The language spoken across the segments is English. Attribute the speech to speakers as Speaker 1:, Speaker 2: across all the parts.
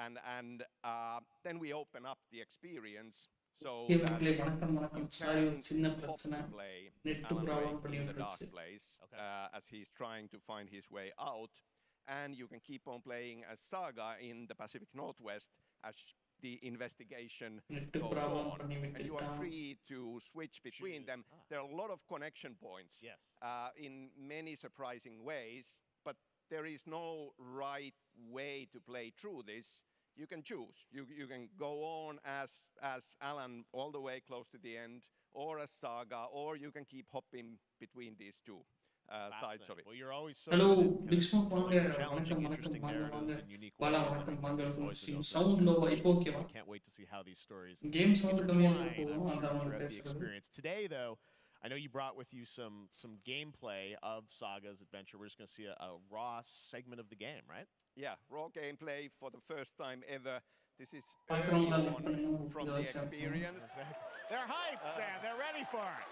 Speaker 1: and then we open up the experience so that you can hop to play Alan Wake in the dark place as he's trying to find his way out, and you can keep on playing as Saga in the Pacific Northwest as the investigation goes on, and you are free to switch between them. There are a lot of connection points in many surprising ways, but there is no right way to play through this. You can choose. You can go on as Alan all the way close to the end, or as Saga, or you can keep hopping between these two sides of it.
Speaker 2: Well, you're always so
Speaker 3: Hello,
Speaker 2: good
Speaker 3: Big
Speaker 2: at
Speaker 3: Smoke
Speaker 2: telling challenging, interesting narratives in unique ways.
Speaker 3: sound low
Speaker 2: I can't wait to see how these stories
Speaker 3: game sound
Speaker 2: intertwine throughout the experience. Today, though, I know you brought with you some gameplay of Saga's adventure. We're just going to see a raw segment of the game, right?
Speaker 1: Yeah, raw gameplay for the first time ever. This is early on from the experience.
Speaker 2: They're hyped, Sam. They're ready for it.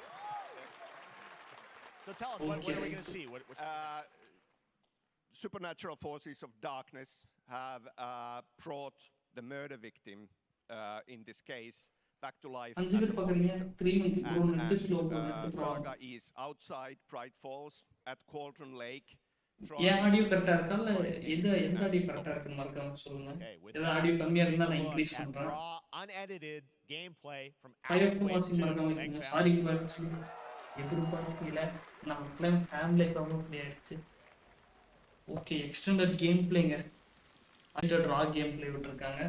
Speaker 2: So tell us, what are we going to see?
Speaker 1: Supernatural forces of darkness have brought the murder victim, in this case, back to life as a monster. And Saga is outside Bright Falls at Cauldron Lake.
Speaker 3: ஏன் audio கரெக்டா இருக்கா இல்ல எந்த audio கரெக்டா இருக்குன்னு மறக்காம சொல்லுங்க. ஏதாவது ஆடியோ கம்மியா இருந்தா நான் இன்க்ரீஸ் பண்றேன்.
Speaker 2: Unedited gameplay from
Speaker 3: சாரி எதிர்பார்க்கல நம்ம பிளான் ஃபேமிலி ப்ராப்ளம் ஆயிடுச்சு. ஓகே, எக்ஸ்டெண்டட் கேம் பிளேங்க. அண்டர் ரா கேம் பிளே விட்டுருக்காங்க.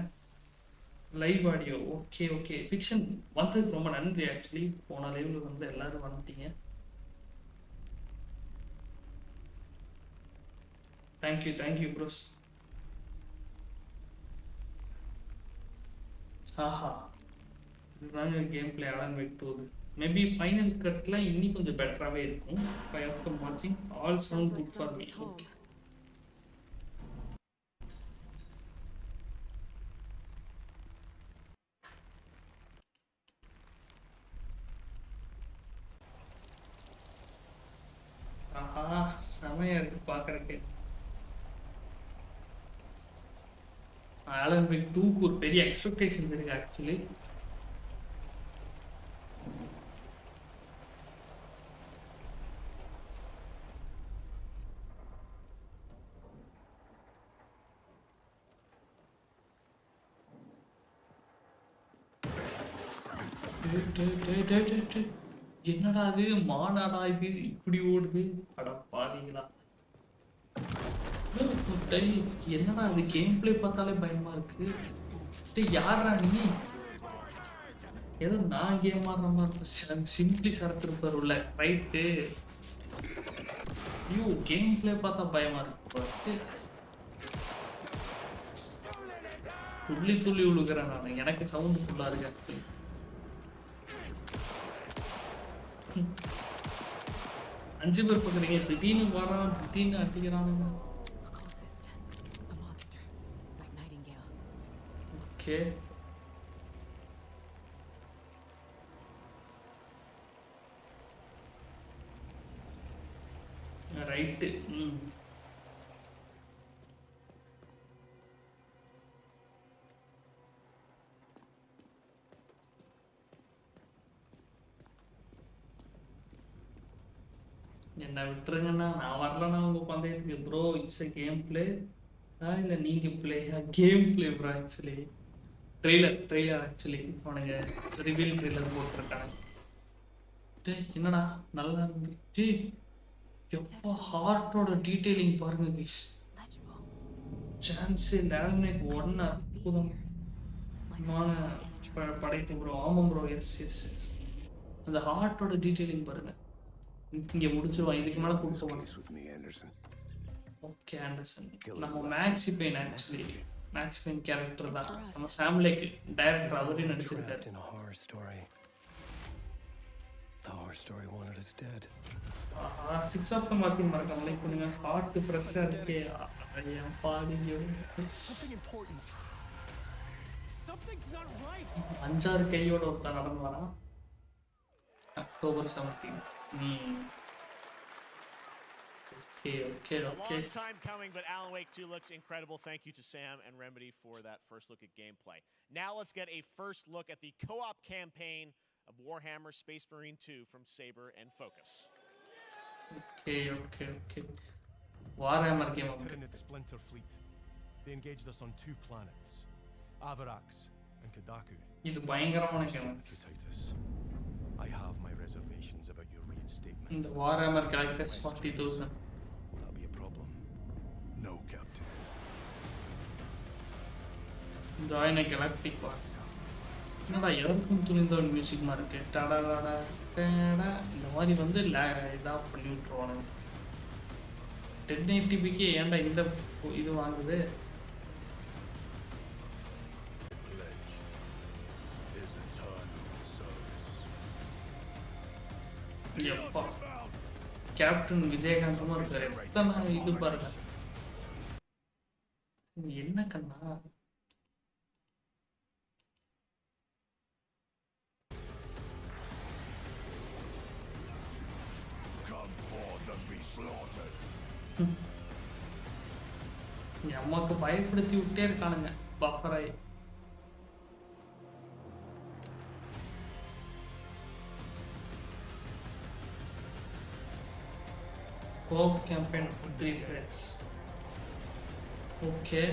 Speaker 3: லைவ் ஆடியோ ஓகே ஃபிக்ஷன் வந்ததுக்கு ரொம்ப நன்றி. ஆக்சுவலி போன லைவ்ல வந்து எல்லாரும் வந்துட்டீங்க. Thank you bros. ஆஹா, இதுதாங்க கேம் பிளே அலாங் வெயிட் போகுது. மேபி ஃபைனல் கட்ல இன்னி கொஞ்சம் பெட்டராகவே இருக்கும். ஐ ஹவ் கம் வாட்சிங் all sound good for me. Okay, ஆஹா செமையா இருக்கு பார்க்கறதுக்கு. ஆலன் வேக் 2க்கு ஒரு பெரிய எக்ஸ்பெக்டேஷன்ஸ் இருக்கு ஆக்சுவலி. என்னடா இது, மாடாடா இது, இப்படி ஓடுது, அட பாவீங்களா. என்னடா அது, கேம் பிளே பார்த்தாலே பயமா இருக்கு. யாரா நீ? ஏதோ நான் கேம் ஆடுற மாதிரி சிம்பிளி சரத்து இருப்பார் உள்ள, ரைட்டு. ஐயோ, கேம் பிளே பார்த்தா பயமா இருக்கு. துள்ளி விழுகிறேன் நான். எனக்கு சவுண்ட் ஃபுல்லா இருக்கு. 5 பேர் பாக்குறீங்க, திடீர்னு வரான், திடீர்னு அடிக்கிறானுங்க. Okay, right. என்ன விட்டுருங்கண்ணா, நான் வரலண்ணா உங்க பந்தயத்துக்கு. Bro, it's a game play. இல்ல நீங்க பிளேயா? Game play bro. Actually trailer actually அவனுங்க ரிவீல் ட்ரெய்லர் போட்டுருக்காங்க. என்னடா நல்லா இருந்து. எப்போ ஹார்ட்டோட டீடைலிங் பாருங்க கைஸ். சான்ஸ் இல்ல. 1 அற்புதமான படைப்பு ப்ரோ. ஆமாம் ப்ரோ, எஸ். அந்த ஹார்ட்டோட டீடைலிங் பாருங்க. இங்க முடிச்சிருவான், இதுக்கு மேல கொடுத்துவான். ஓகே ஆண்டர்சன், நம்ம Max Payne actually Max Payne character தான். நம்ம சாம்லேக்கு டைரக்டர் அவரே நடிச்சிருக்காரு. சிக்ஸ் ஆஃப் த மார்க்கிங் மறக்காம லைக் பண்ணுங்க. ஹார்ட் ஃப்ரெஷ்ஷா இருக்கே. ஐயா பாடியோ 5-6 கையோட ஒருத்தன் நடந்து வரான். October 17. Okay.
Speaker 2: A long time coming, but Alan Wake 2 looks incredible. Thank you to Sam and Remedy for that first look at gameplay. Now let's get a first look at the co-op campaign of Warhammer Space Marine 2 from Saber and Focus.
Speaker 3: Okay. Warhammer game.
Speaker 4: Tyranid splinter fleet. They engaged us on 2 planets, Avarax and Kadaku.
Speaker 3: இது பயங்கரமான game.
Speaker 4: I have my reservations about your reinstatement.
Speaker 3: இந்த Warhammer characters 40,000.
Speaker 4: Will that be a problem? No, Captain.
Speaker 3: Join a galactic war. என்னடா எதற்கும் துணிந்தவன் music மாதிரி இருக்கு. டடடடா டடா இந்த மாதிரி வந்து இதா பண்ணி விட்டுருவானுங்க. 1080pக்கு ஏன்டா இந்த இது வாங்குது? எப்பா கேப்டன் விஜயகாந்தமா இருக்காரு. எத்தனை இது பாருங்க. என்ன கண்ணா? அம்மாக்கு பயப்படுத்தி விட்டே இருக்கானுங்க பஃபராய். Co-op campaign 3 players. Okay.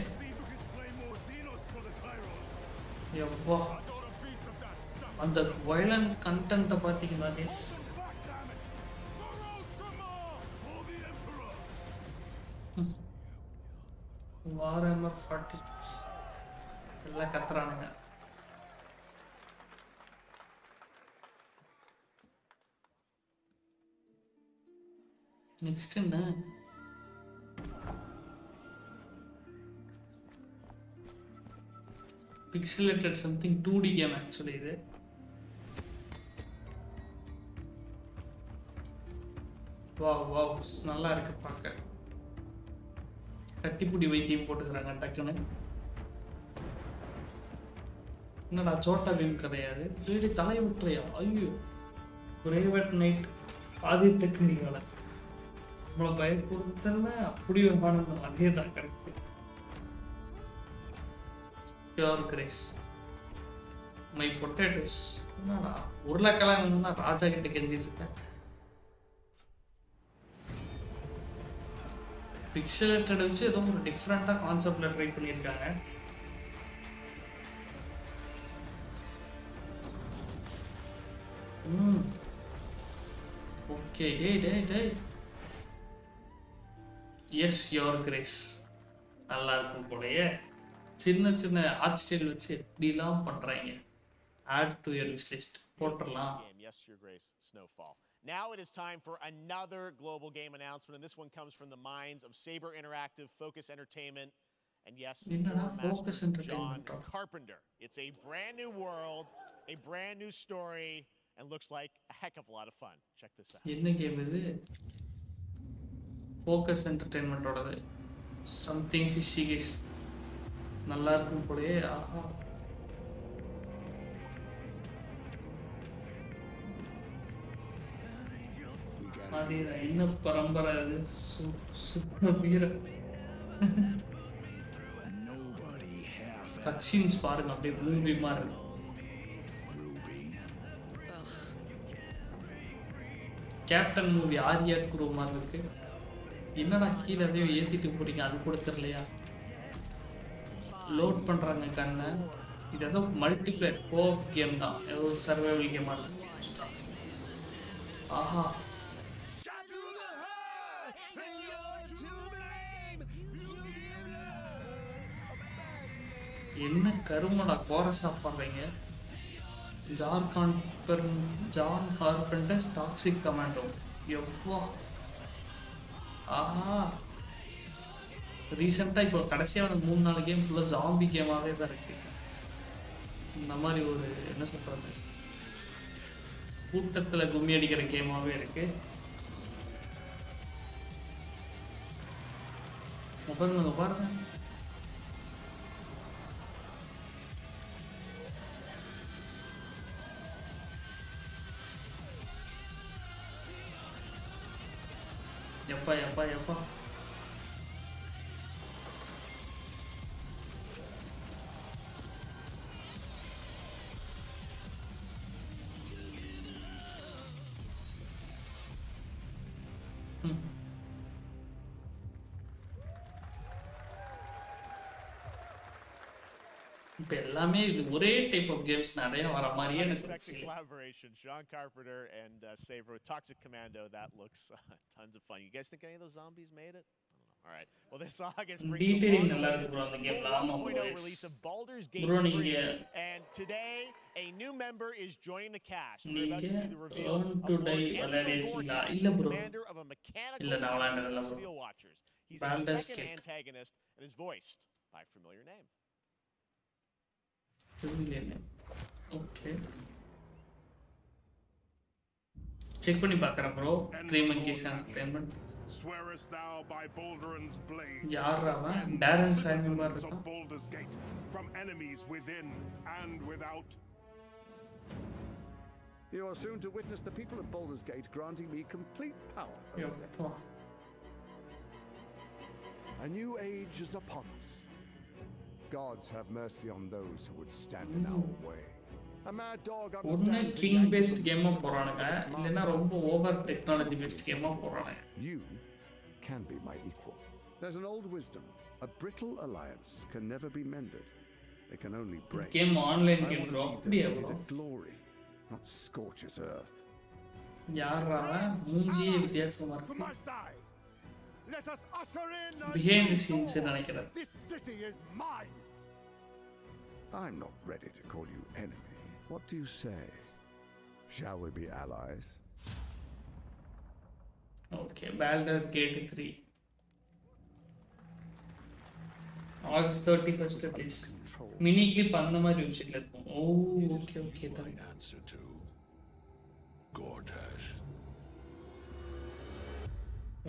Speaker 3: எப்பா அந்த violent content பாத்தீங்களா guys? Warhammer 40 எல்லாம் கத்துறானுங்க. நெக்ஸ்ட் என்ன? Pixelated something 2D game actually இது. வாவ் நல்லா இருக்கு பார்க்க. கட்டிப்புடி வைத்தியம் போட்டுக்கிறாங்க டக்குன்னு. என்னடா சோட்டா பீம் கதையாது? டேடி தலை விட்டுறியா? ஐயோ கிரேவட் நைட் ஆதித்த கிரிகால நம்மளை பயப்படுத்தல அப்படி ஒரு பாடம். அதே தான் correct. Your Grace. My potatoes. என்னடா உருளைக்கிழங்குன்னா ராஜா கிட்ட கெஞ்சிட்டு இருக்கேன். பிக்சலேட்டட் வச்சு ஏதோ ஒரு டிஃப்ரெண்டா கான்செப்ட்ல ட்ரை பண்ணியிருக்காங்க. ஓகே டேய் எஸ் யோர் கிரேஸ் நல்லா இருக்கும் போலயே. சின்ன ஆர்ட் ஸ்டைல் வச்சு எப்படிலாம் பண்றாங்க. Add to your wish list போட்டுறலாம்.
Speaker 2: Yes, your grace, Snowfall. Now it is time for another global game announcement, and this one comes from the minds of Saber Interactive, Focus Entertainment, and yes,
Speaker 3: Focus Entertainment.
Speaker 2: John Carpenter. It's a brand new world, a brand new story, and looks like a heck of a lot of fun. Check this out.
Speaker 3: என்ன game இது? Focus Entertainment ஓடது. Something fishy guys. நல்லா இருக்கும் போலயே. ஆஹா அது என்ன பரம்பரை அது? சுத்த வீர கட்சீன்ஸ் பாருங்க அப்படியே மூவி மாதிரி. கேப்டன் மூவி ஆரியா குரு மாதிரி இருக்கு. என்னடா கீழே அதையும் ஏத்திட்டு போறீங்க? அது கூட தெரியலையா? லோட் பண்றாங்க கண்ணை. இது ஏதோ மல்டிபிளேயர் கோஆப் கேம் தான். ஏதோ சர்வைவல் கேமா இருக்கு. ஆஹா என்ன கருமடா கோரஸா பாடுறீங்க? John carpenters toxic commando. எப்பா ஆஹா ரீசெண்டா இப்போ கடைசியா ஒரு 3-4 கேம் ஃபுல்லா ஜாம்பி கேமாவே தான் இருக்கு. இந்த மாதிரி ஒரு என்ன சொல்றது கூட்டத்துல கும்மி அடிக்கிற கேமாவே இருக்கு. பாருங்க எப்பா எப்பா இப்ப எல்லாமே இது ஒரே டைப் ஆஃப் கேம்ஸ் நிறைய வர மாதிரியே எனக்கு
Speaker 2: Unexpected collaboration. Sean Carpenter and Saber with Toxic Commando. That looks tons of fun. You guys think any of those zombies made it? All right. Well, this August brings
Speaker 3: detailing
Speaker 2: the
Speaker 3: நல்லா இருக்கு bro அந்த கேம்ல ஆமா
Speaker 2: full
Speaker 3: bro
Speaker 2: 1.0 release of Baldur's Gate
Speaker 3: bro
Speaker 2: 3.
Speaker 3: நீங்க
Speaker 2: And today, a new member is joining the cast. We're about to see the reveal
Speaker 3: Earn
Speaker 2: of
Speaker 3: to
Speaker 2: Lord
Speaker 3: Die
Speaker 2: Enver
Speaker 3: விளையாடிருக்கீங்களா
Speaker 2: Gortash,
Speaker 3: இல்ல
Speaker 2: the
Speaker 3: bro
Speaker 2: commander of a mechanical
Speaker 3: இல்ல நான்
Speaker 2: army
Speaker 3: விளையாண்டதில்ல
Speaker 2: of
Speaker 3: bro
Speaker 2: Steel Watchers. He's a
Speaker 3: Baldur's
Speaker 2: second
Speaker 3: Gate
Speaker 2: antagonist and is voiced by a familiar name.
Speaker 3: Okay check பண்ணி பார்க்கறேன் bro 3 monkeys entertainment
Speaker 5: Swearest thou by Balduran's blade
Speaker 3: யார் அவன்
Speaker 5: defend
Speaker 3: டாரன்
Speaker 5: the
Speaker 3: Simon மாதிரி
Speaker 5: citizens of
Speaker 3: இருக்கான்
Speaker 5: Baldur's Gate from enemies within and without?
Speaker 6: You are soon to witness the people of Baldur's Gate granting me complete power over them.
Speaker 3: எப்பா
Speaker 6: A new age is upon us. Gods have mercy on those who would stand in our way. A mad dog
Speaker 3: ஒன்னு
Speaker 6: understands the
Speaker 3: king
Speaker 6: angle
Speaker 3: based
Speaker 6: of
Speaker 3: கேமா
Speaker 6: the
Speaker 3: போறானுங்க
Speaker 6: of its
Speaker 3: இல்லனா
Speaker 6: master.
Speaker 3: ரொம்ப over technology based கேமா போறானுங்க
Speaker 6: You can be my equal. There's an old wisdom. A brittle alliance can never be mended. It can only break.
Speaker 3: Game online
Speaker 6: I
Speaker 3: game
Speaker 6: want
Speaker 3: bro
Speaker 6: to lead
Speaker 3: அப்படியே
Speaker 6: this city
Speaker 3: bro
Speaker 6: to glory, not scorch its earth.
Speaker 3: யார் அவன் மூஞ்சியே வித்தியாசமா
Speaker 5: To
Speaker 3: இருக்கு
Speaker 5: my side! Let us usher in a
Speaker 3: behind the
Speaker 5: new
Speaker 3: scenes
Speaker 5: dawn.
Speaker 3: நினைக்கிறேன்
Speaker 5: This city is mine!
Speaker 6: I'm not ready to call you enemy. What do you say? Shall we be allies?
Speaker 3: Okay Baldur gate 3 August 31st release mini clip அந்த மாதிரி வெப்சைட்ல இருக்கும் oh okay okay தான்
Speaker 5: Answer to Gortash.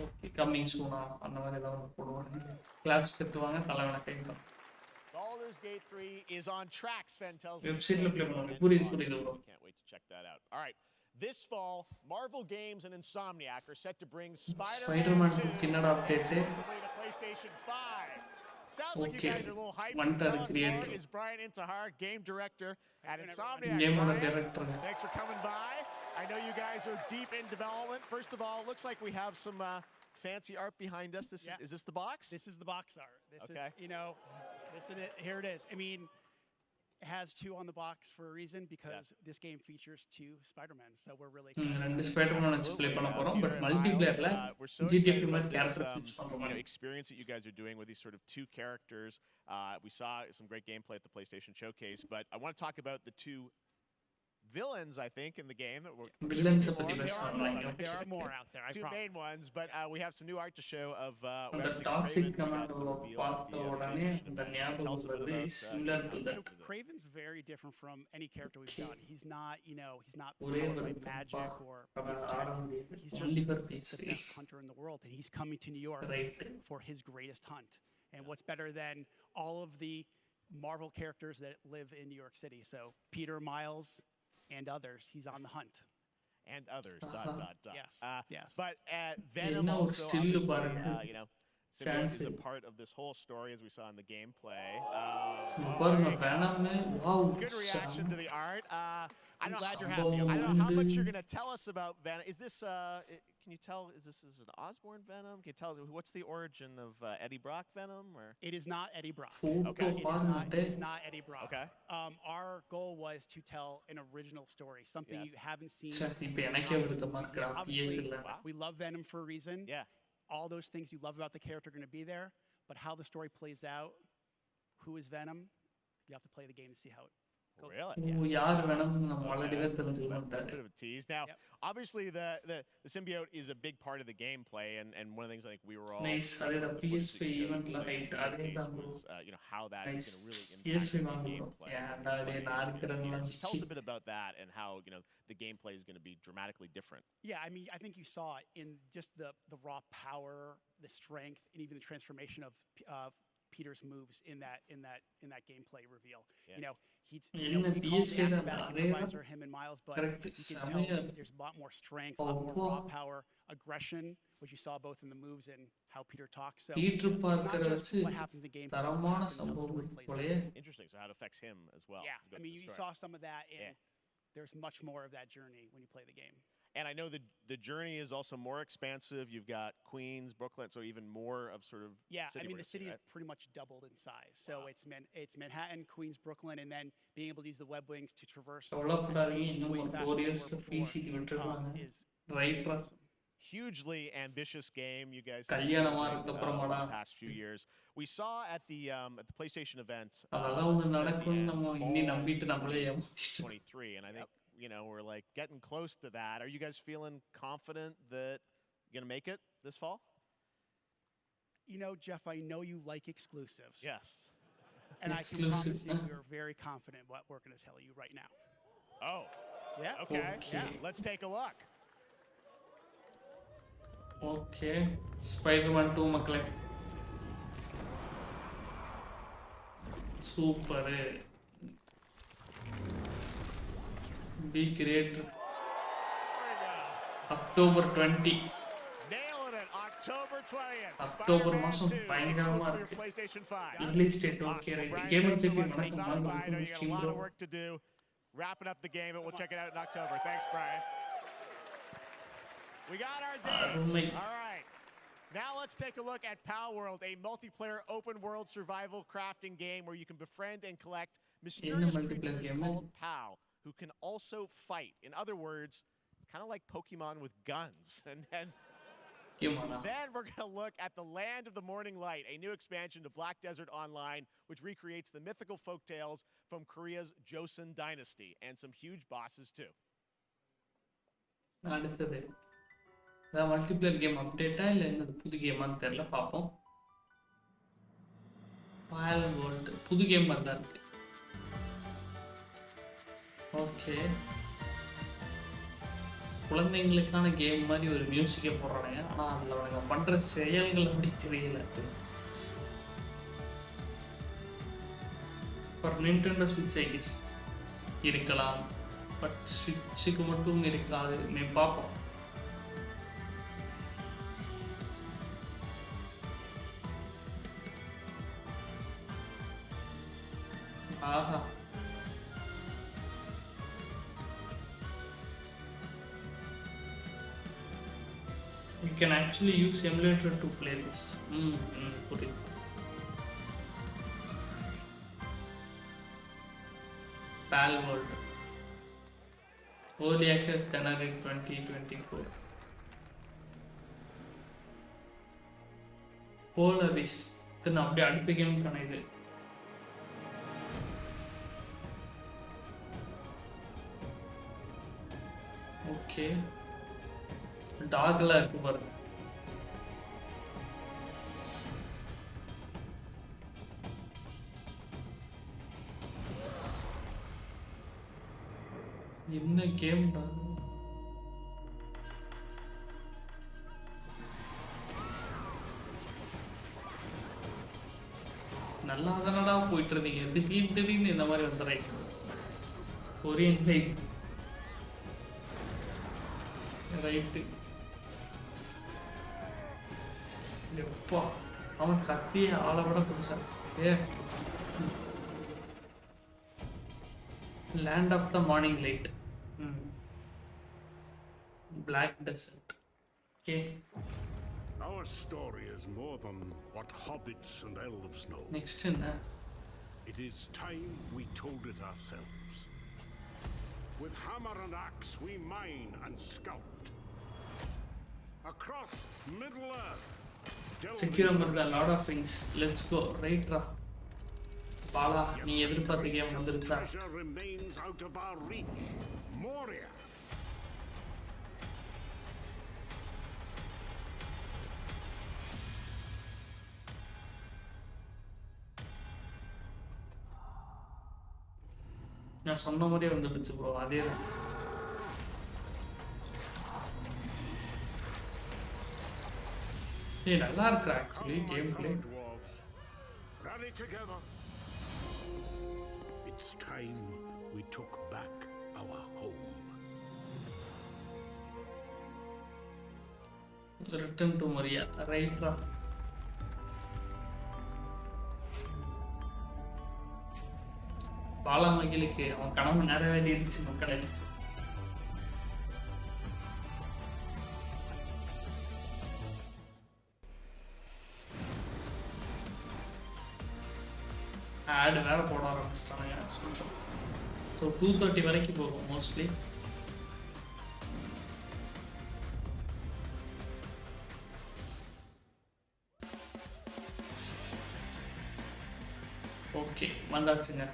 Speaker 3: Okay coming சூனா அந்த மாதிரி ஏதாவது போடுவாங்க கிளாப்ஸ் தட்டுவாங்க தலைவன கையில
Speaker 2: Baldur's Gate 3 is on track, Sven tells me.
Speaker 3: வெப்சைட்ல ப்ளே பண்ணுவாங்க புரியுது புரியுது bro
Speaker 2: Can't wait to check that out. All right. This fall, Marvel Games and Insomniac are set to bring Spider-Man 2
Speaker 3: என்னடா update
Speaker 2: exclusively to PlayStation 5. Sounds like you
Speaker 3: Okay.
Speaker 2: guys are a little hyped.
Speaker 3: One
Speaker 2: Tell
Speaker 3: time
Speaker 2: us
Speaker 3: creator.
Speaker 2: more is Brian Intihar, game director at Insomniac.
Speaker 3: கேமோட
Speaker 2: Brian,
Speaker 3: director
Speaker 2: thanks for coming by. I know you guys are deep in development. First of all, looks like we have some fancy art behind us. Is this the box?
Speaker 7: This is the box art. This
Speaker 2: Okay.
Speaker 7: is, this is it. Here it is. I mean, it has 2 on the box for a reason because this game features 2 Spider-Men. So we're really excited.
Speaker 3: ரெண்டு Spiderman வச்சு play பண்ண போறோம் but
Speaker 2: Peter and
Speaker 3: மல்டிப்ளேயர்ல
Speaker 2: Miles, we're so
Speaker 3: ஜிடிஎஃப்
Speaker 2: excited
Speaker 3: மாதிரி
Speaker 2: about
Speaker 3: character
Speaker 2: this,
Speaker 3: fix பண்ற மாதிரி
Speaker 2: experience that you guys are doing with these sort of 2 characters. We saw some great gameplay at the PlayStation Showcase, but I want to talk about the 2 villains, I think, in the game that we're
Speaker 3: villains பத்தி
Speaker 7: There are
Speaker 3: பேசலாம்
Speaker 7: more. There are more out there. I
Speaker 2: 2
Speaker 7: promise.
Speaker 2: main ones, but we have some new art to show of we
Speaker 3: அந்த
Speaker 2: obviously
Speaker 3: toxic
Speaker 2: Craven, we got the
Speaker 3: commando
Speaker 2: reveal of
Speaker 3: பார்த்த
Speaker 2: the
Speaker 3: உடனே
Speaker 2: PlayStation
Speaker 3: இந்த
Speaker 2: event.
Speaker 3: ஞாபகம்
Speaker 2: Tell us a bit
Speaker 3: வருது
Speaker 2: about,
Speaker 3: similar to
Speaker 7: So
Speaker 3: that
Speaker 7: Craven's very different from any character we've done. He's not, he's not
Speaker 3: ஒரே
Speaker 7: powered
Speaker 3: ஒரு
Speaker 7: by magic or tech.
Speaker 3: ஆரம்பி
Speaker 7: He's
Speaker 3: only
Speaker 7: just
Speaker 3: for
Speaker 7: the
Speaker 3: பேசுறீ
Speaker 7: best hunter in the world, and he's coming to New York
Speaker 3: right
Speaker 7: for his greatest hunt. And what's better than all of the Marvel characters that live in New York City? So Peter, Miles, and others. He's on the hunt.
Speaker 2: and others.
Speaker 7: Yes. Yes.
Speaker 2: But Venom
Speaker 3: என்ன ஒரு
Speaker 2: also,
Speaker 3: still
Speaker 2: obviously,
Speaker 3: பாருங்க.
Speaker 2: Symbiote is a
Speaker 3: Chance.
Speaker 2: part of this whole story, as we saw in the gameplay.
Speaker 3: பாருங்க வேணாமே wow
Speaker 2: Good reaction to the art. I don't,
Speaker 7: glad you're
Speaker 3: happy.
Speaker 2: I don't know how much
Speaker 3: Bond.
Speaker 2: you're going to tell us about Venom. Is this, can you tell, is this an Osborn Venom? Can you tell us, what's the origin of Eddie Brock Venom? Or
Speaker 7: It is not Eddie Brock.
Speaker 3: Photo
Speaker 2: Okay.
Speaker 3: பாருங்க
Speaker 7: It is not Eddie Brock.
Speaker 2: Okay.
Speaker 7: Our goal was to tell an original story, something
Speaker 2: Yes.
Speaker 7: you haven't seen.
Speaker 3: Sir இப்போ
Speaker 7: in
Speaker 3: எனக்கே
Speaker 7: comics
Speaker 3: வருத்தமா
Speaker 7: movies
Speaker 3: இருக்குடா
Speaker 7: yet. Obviously,
Speaker 3: PS
Speaker 7: we love Venom for a reason.
Speaker 2: Yeah.
Speaker 7: All those things you love about the character are going to be there, but how the story plays out, who is Venom, you have to play the game to see how it goes.
Speaker 2: Really?
Speaker 3: யார் வேணும் நம்ம already தான் தெரிஞ்சுக்க
Speaker 2: That's a
Speaker 3: மாட்டாரு
Speaker 2: bit of a tease. Now,
Speaker 7: Yep.
Speaker 2: obviously, the symbiote is a big part of the gameplay, and one of the things I think we were all
Speaker 3: nice அதேதான்
Speaker 2: footage that
Speaker 3: PS5
Speaker 2: showed
Speaker 3: ஈவென்ட்ல
Speaker 2: the
Speaker 3: right
Speaker 2: showcase
Speaker 3: அதேதான் bro
Speaker 2: was, how that is
Speaker 3: nice
Speaker 2: going to really impact
Speaker 3: PS5
Speaker 2: the
Speaker 3: வாங்க bro
Speaker 2: gameplay.
Speaker 3: ஏன்டா டேய் நான் இருக்கிறேன்லாம்
Speaker 2: So tell us a bit about that and how the gameplay is going to be dramatically different.
Speaker 7: Yeah, I mean, I think you saw it in just the raw power, the strength, and even the transformation of Peter's moves in that gameplay reveal.
Speaker 2: Yeah.
Speaker 7: He's
Speaker 3: என்ன
Speaker 7: we call him the
Speaker 3: PSK தான்
Speaker 7: acrobatic
Speaker 3: அதே தான்
Speaker 7: improviser, him and Miles, but
Speaker 3: correct
Speaker 7: you can
Speaker 3: செமையா
Speaker 7: tell there's a lot more strength, a lot more
Speaker 3: அப்பா
Speaker 7: raw power, aggression, which you saw both in the moves and how Peter talks. So
Speaker 3: Peter
Speaker 7: it's not
Speaker 3: பார்க்கற
Speaker 7: just
Speaker 3: வச்சு
Speaker 7: what happens in gameplay, it's what
Speaker 3: தரமான
Speaker 7: happens, how the
Speaker 3: சம்பவம்
Speaker 7: story
Speaker 3: இருக்கு
Speaker 7: plays out.
Speaker 3: போலயே.
Speaker 2: Interesting. So how it affects him as well.
Speaker 7: Yeah,
Speaker 2: to go
Speaker 7: I mean,
Speaker 2: through the
Speaker 7: you
Speaker 2: story.
Speaker 7: saw some of that, and
Speaker 2: Yeah.
Speaker 7: there's much more of that journey when you play the game.
Speaker 2: And I know the journey is also more expansive. You've got Queens, Brooklyn, so even more of sort of
Speaker 7: Yeah,
Speaker 2: city
Speaker 7: I mean, the
Speaker 2: racing,
Speaker 7: city
Speaker 2: right?
Speaker 7: is pretty much doubled in size. So it's Manhattan, Queens, Brooklyn, and then being able to use the web wings to traverse the
Speaker 3: கவலைப்படாதீங்க
Speaker 7: speeds
Speaker 3: இன்னும்
Speaker 7: way
Speaker 3: ஒரு
Speaker 7: faster
Speaker 3: 4
Speaker 7: than
Speaker 3: years
Speaker 7: they were
Speaker 3: பிசிக்கு
Speaker 7: before,
Speaker 3: விட்டுருவாங்க
Speaker 7: is
Speaker 3: ரைட்டா
Speaker 7: awesome.
Speaker 2: Hugely ambitious game. You guys have
Speaker 3: கல்யாணமா
Speaker 2: been
Speaker 3: இருக்க
Speaker 2: doing,
Speaker 3: அப்புறமாடா
Speaker 2: for the past few years. We saw at the PlayStation event
Speaker 3: அதெல்லாம் ஒண்ணு
Speaker 2: said at the
Speaker 3: நடக்கும்னு
Speaker 2: end,
Speaker 3: நம்ம இன்னி
Speaker 2: fall
Speaker 3: நம்பிட்டு நம்மளே ஏமாத்திட்டோம்
Speaker 2: 23, and I think we're like getting close to that. Are you guys feeling confident that you're gonna make it this fall?
Speaker 7: You know, Jeff, I know you like exclusives.
Speaker 2: Yes.
Speaker 7: And I can promise you we are very confident what we're going to tell you right now.
Speaker 2: Oh,
Speaker 7: Yeah.
Speaker 2: okay.
Speaker 3: Okay.
Speaker 2: Yeah, let's take a look.
Speaker 3: Okay Spider-Man 2 மக்களே super be great
Speaker 2: There we go.
Speaker 3: October 20
Speaker 2: Nailing it. October 20th.
Speaker 3: October
Speaker 2: Spider-Man
Speaker 3: மாசம்
Speaker 2: 2,
Speaker 3: பயங்கரமா
Speaker 2: exclusive for your
Speaker 3: இருக்கு
Speaker 2: PlayStation 5.
Speaker 3: English state okay
Speaker 2: Awesome. Well,
Speaker 3: right
Speaker 2: Brian,
Speaker 3: game
Speaker 2: thanks so
Speaker 3: திருப்பி
Speaker 2: much for
Speaker 3: வணக்கம்
Speaker 2: stopping by. I know you got a
Speaker 3: முடிச்சிங்க
Speaker 2: lot
Speaker 3: bro
Speaker 2: of work to do. Wrapping up the game, and we'll check it out in October. Thanks, Brian. We got our dates. All right. Now let's take a look at Pal World, a multiplayer open world survival crafting game where you can befriend and collect mysterious
Speaker 3: multiplayer
Speaker 2: creatures
Speaker 3: game?
Speaker 2: called Pal, who can also fight. In other words, kind of like Pokemon with guns. And
Speaker 3: கேமாடா
Speaker 2: then we're going to look at the Land of the Morning Light, a new expansion to Black Desert Online, which recreates the mythical folktales from Korea's Joseon dynasty, and some huge bosses too.
Speaker 3: அடுத்தது அதான் multiplayer game அப்டேட்டா இல்லை என்னது புது கேமான்னு தெரியல பார்ப்போம் பால் world புது game மாதிரி தான் இருக்கு ஓகே குழந்தைங்களுக்கான கேம் மாதிரி ஒரு மியூசிக்கை போடுறானுங்க ஆனால் அதில் அவங்க பண்ணுற செயல்கள் அப்படி தெரியல ஃபார் நிண்டெண்டோ ஸ்விட்ச் ஐடிஸ் இருக்கலாம் பட் ஸ்விட்சுக்கு மட்டும் இருக்காது நீ பார்ப்போம் ஆஹா you can actually use emulator to play this புரியுது PAL World early access January 2024 Polaris then அப்படியே அடுத்த கேம் காணது ஓகே டாக்லாம் இருக்கு பாருங்க என்ன கேம்டா நல்லா தானடா போயிட்டு இருந்தீங்க திடீர்னு இந்த மாதிரி வந்துடுறீங்க கொரியன் டைப் ரைட்டு எப்பா அவன் கத்திய ஆளை விட புதுசா a land of the morning light black desert okay
Speaker 5: Our story is more than what hobbits and elves know.
Speaker 3: Next என்ன
Speaker 5: It is time we told it ourselves. With hammer and axe we mine and sculpt. Across Middle Earth,
Speaker 3: secure அமர்ந்த lord of rings let's go ரைட்ரா பாலா நீ எதிர்பார்த்த game வந்துருச்சா
Speaker 5: treasure remains out of our reach. Moria.
Speaker 3: நான் சொன்ன மாதிரியே வந்துடுச்சு bro அதே தான் ஏய் நல்லா இருக்கு actually
Speaker 5: Come, my
Speaker 3: game play
Speaker 5: fellow dwarves. Rally together. It It's time we took back our home.
Speaker 3: Return to Moria. Right. பாலமகிலுக்கு அவன் கனவு நிறைவேறிடுச்சு மக்களே. ஆட் வேற போட ஆரம்பிச்சிட்டானுங்க. ஸோ 2:30 வரைக்கும் போகும் மோஸ்ட்லி. ஓகே வந்தாச்சுங்க.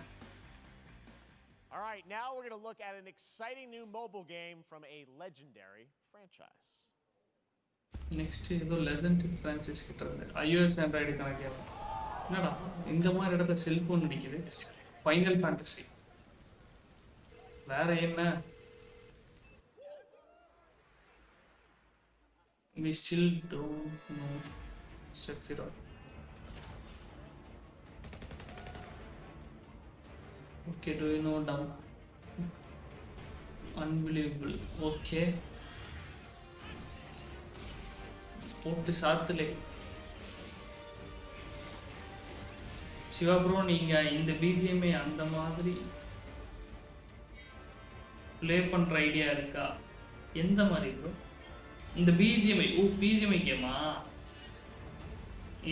Speaker 2: All right, now we're going to look at an exciting new mobile game from a legendary franchise.
Speaker 3: Next ஏதோ legendary franchise கிட்ட இருந்து iOS Android கனெக்ட் ஆகும். என்னடா இந்த மாதிரி இடத்துல செல்போன் நினைக்குது. ஃபைனல் ஃபேண்டசி வேற என்ன? we still don't know Sephiroth. Okay, do you know dumb? Unbelievable. Okay. போட்டு சாத்துலே. சிவா ப்ரோ நீங்க இந்த பிஜிஎம் அந்த மாதிரி ப்ளே பண்ற ஐடியா இருக்கா? எந்த மாதிரி ப்ரோ? இந்த பிஜிஎம் பிஜிஎம் கேமா?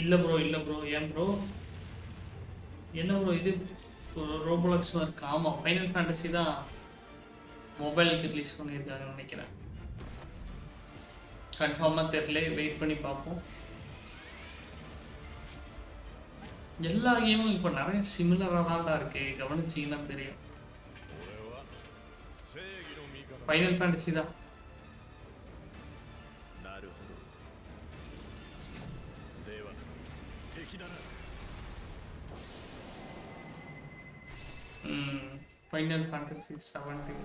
Speaker 3: இல்ல ப்ரோ ஏன் ப்ரோ? என்ன ப்ரோ இது ரோப்ளாக்ஸ் இருக்கு. ஆமா ஃபைனல் ஃபேண்டசி தான் மொபைலுக்கு ரிலீஸ் பண்ணியிருக்காங்கன்னு நினைக்கிறேன். கன்ஃபார்மா தெரியல, வெயிட் பண்ணி பார்ப்போம். எல்லா கேமும் இப்போ நிறைய சிமிலராக தான் இருக்கு, கவனிச்சிங்கன்னா தெரியும். ஃபைனல் ஃபேண்டசி தான். Final fantasy 17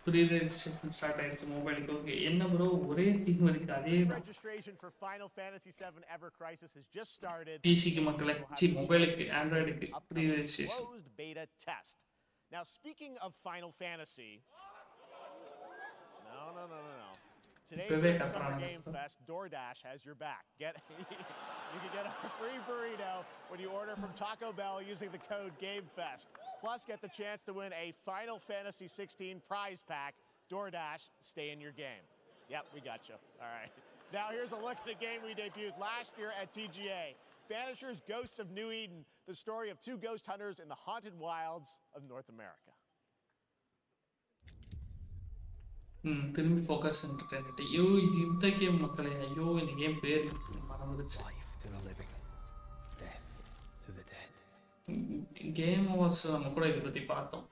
Speaker 3: pre registration start ஆயிடுச்சு மொபைலுக்கு. ஓகே என்ன ப்ரோ ஒரே தீம் இருக்கு அதே தான்.
Speaker 2: Registration for Final Fantasy 7 Ever Crisis has just started.
Speaker 3: பிசிக்கு மக்களே மொபைலுக்கு ஆண்ட்ராய்டுக்கு free registration.
Speaker 2: Closed beta test. Now speaking of Final Fantasy. No. Today during Summer Game Fest, DoorDash has your back. You can get a free burrito when you order from Taco Bell using the code GameFest. Plus, get the chance to win a Final Fantasy 16 prize pack. DoorDash, stay in your game. Yep, we got you. All right. Now here's a look at a game we debuted last year at TGA. Banishers Ghosts of New Eden, the story of two ghost hunters in the haunted wilds of North America.
Speaker 3: திரும்பி focus entertainment. ஐயோ இது இந்த game மக்களே. ஐயோ இந்த game பேர் மறந்துடுச்சு. Game was நம்ம கூட இதை பற்றி பார்த்தோம்.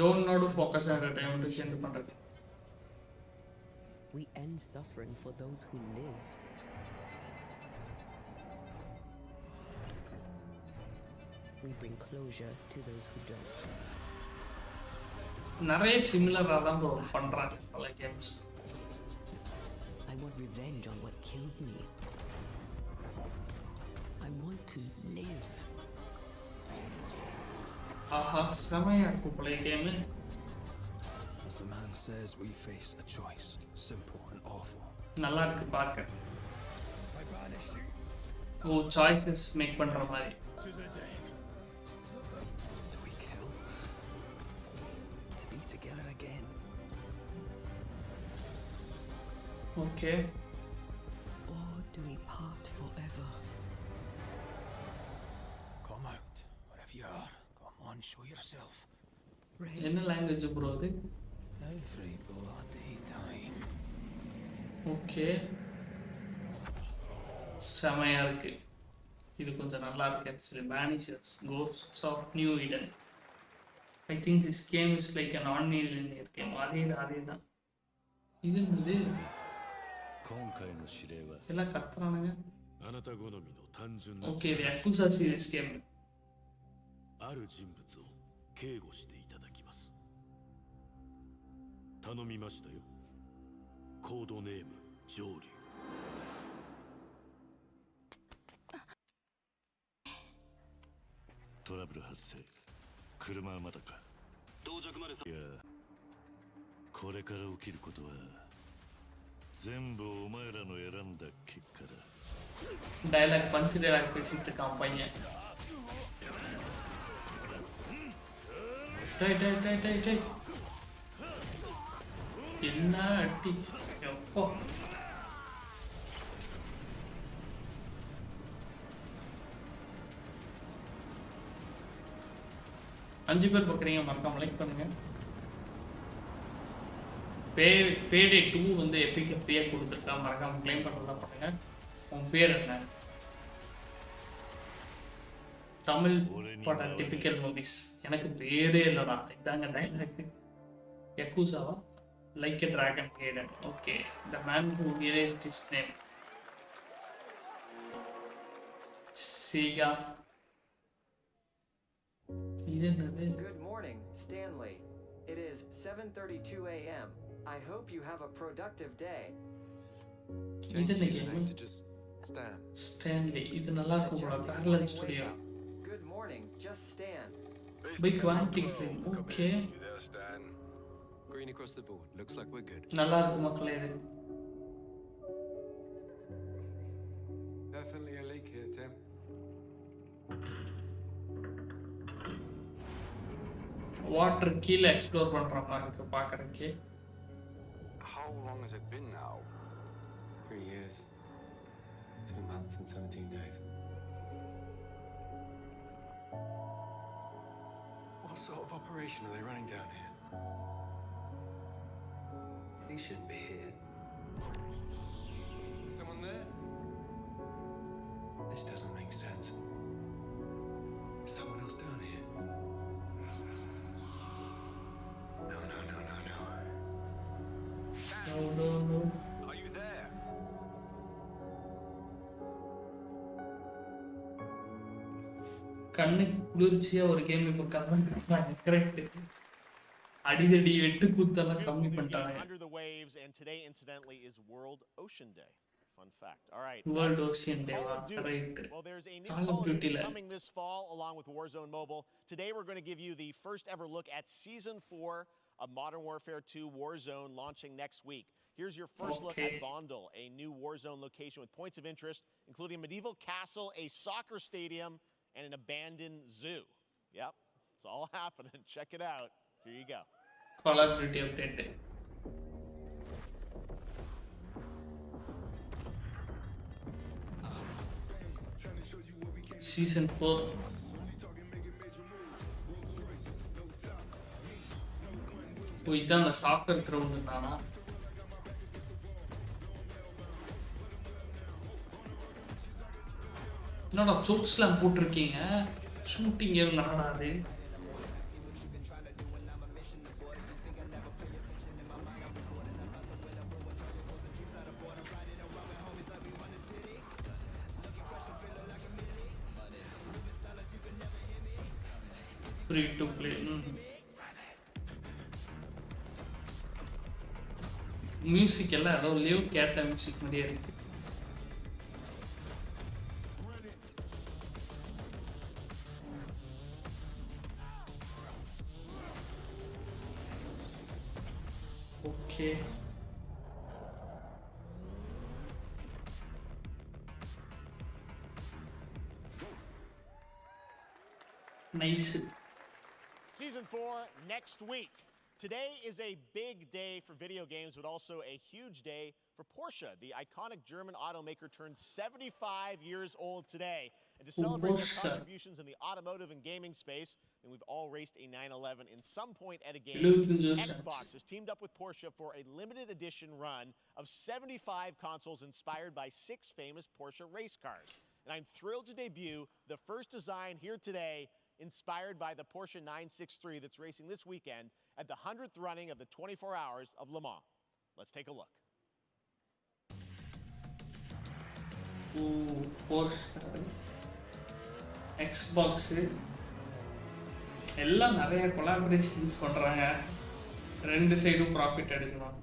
Speaker 3: Don't know to focus entertainment சேர்ந்து பண்ணுறது.
Speaker 8: We end suffering for those who live. We bring closure to those who don't.
Speaker 3: நிறைய சிமிலரா தான் பண்றாங்க பல games.
Speaker 8: I want revenge on what killed me. I want to live.
Speaker 3: ஆஹா செமையா இருக்கு பல game.
Speaker 4: As the man says, we face a choice, simple and awful.
Speaker 3: நல்லா இருக்கு பார்க்க. ஓ சாய்ஸஸ் மேக் பண்ற மாதிரி. Okay.
Speaker 8: Or do we part forever?
Speaker 4: Come out, wherever you are. Come on, show yourself.
Speaker 3: என்ன language bro அது?
Speaker 4: Every bloody time.
Speaker 3: Okay செமையா இருக்கு. இது கொஞ்சம் நல்லா இருக்கு actually. Banishers Ghosts of New Eden. I think this game is like an non-linear game. அதேதான். இது வந்து எல்லாம் கத்துறானுங்க. ஓகே இது Yakuza series game.
Speaker 5: ある人物を警護していただきます。頼みましたよ。コードネーム上流。
Speaker 9: トラブル発生。車はまだか。到着まで。いや、これから起きることは全部お前らの選んだ結果だ。
Speaker 3: டயலாக் பஞ்ச் டயலாக் பேசிட்டு இருக்கான் பையன். டேய் என்ன அடி எப்போ 5 பேர் பார்க்குறீங்க, மறக்காம லைக் பண்ணுங்க. பேடே 2 வந்து எபிக் ஃப்ரீயாக கொடுத்துருக்கா, மறக்காம கிளைம் பண்ணுறதா பண்ணுங்க. உன் பேர் என்ன? தமிழ் பட டிபிக்கல் மூவிஸ். எனக்கு பேரே இல்லைடா, இதாங்க டைலாக். யக்கூசாவா? Like a dragon Gaiden. Okay, the man who erased his name. Sega.
Speaker 10: Good morning, Stanley. It is 7:32 a.m. I hope you have a productive day.
Speaker 3: Stanley. இது நல்லா இருக்கும்டா. Parallel Studio.
Speaker 10: Good morning, just Stan.
Speaker 3: Big Quantic Film. Okay.
Speaker 11: You there, Stan? Green across the board. Looks like we're good.
Speaker 3: நல்லா இருக்கு மக்களே இது.
Speaker 11: Definitely a leak here, Tim.
Speaker 3: Water கீழே explore பண்ற மாதிரி இருக்கு பார்க்கறதுக்கு.
Speaker 11: How long has it been now? 3 years, 2 months and 17 days. What sort of operation are they running down here? He shouldn't be here. Is someone there? This doesn't make sense. Is someone else down here?
Speaker 3: No.
Speaker 11: Are you there?
Speaker 3: கண்ணு குளிர்ச்சியா ஒரு game இப்ப கரெக்டாங்க. Correct. அடிதடி வெட்டு கூத்தெல்லாம் கம்மி பண்ணிட்டாங்க.
Speaker 2: Under the waves, and today incidentally is World Ocean Day. Fun fact. All right.
Speaker 3: World Ocean Day. Right.
Speaker 2: Well, there's a new Call of Duty coming this fall along with Warzone Mobile. Today we're going to give you the first ever look at Season 4 of Modern Warfare 2 Warzone, launching next week. Here's your first look at Bondal, a new Warzone location with points of interest, including a medieval castle, a soccer stadium, and an abandoned zoo. Yep, it's all happening. Check it out. Here you go.
Speaker 3: Call of Duty update. Season 4. இதான் அந்த soccer ground தானா? என்னடா chokeslam போட்டிருக்கீங்க? Shooting என்னடா அது? Free to play. Music எல்லாம் ஏதோ live கேட்ட மியூசிக் மாதிரியே இருக்கு. Okay, nice.
Speaker 2: Season 4 next week. Today is a big day for video games, but also a huge day for Porsche. The iconic German automaker turns 75 years old today. And to celebrate their contributions in the automotive and gaming space, and we've all raced a 911 in some point at a game, Xbox has teamed up with Porsche for a limited edition run of 75 consoles inspired by 6 famous Porsche race cars. And I'm thrilled to debut the first design here today, inspired by the Porsche 963 that's racing this weekend at the 100th running of the 24 Hours of Le Mans. Let's take a look.
Speaker 3: Porsche, Xbox எல்லாம் நிறைய collaborations பண்றாங்க. ரெண்டு சைடும் profit எடுக்கணும்.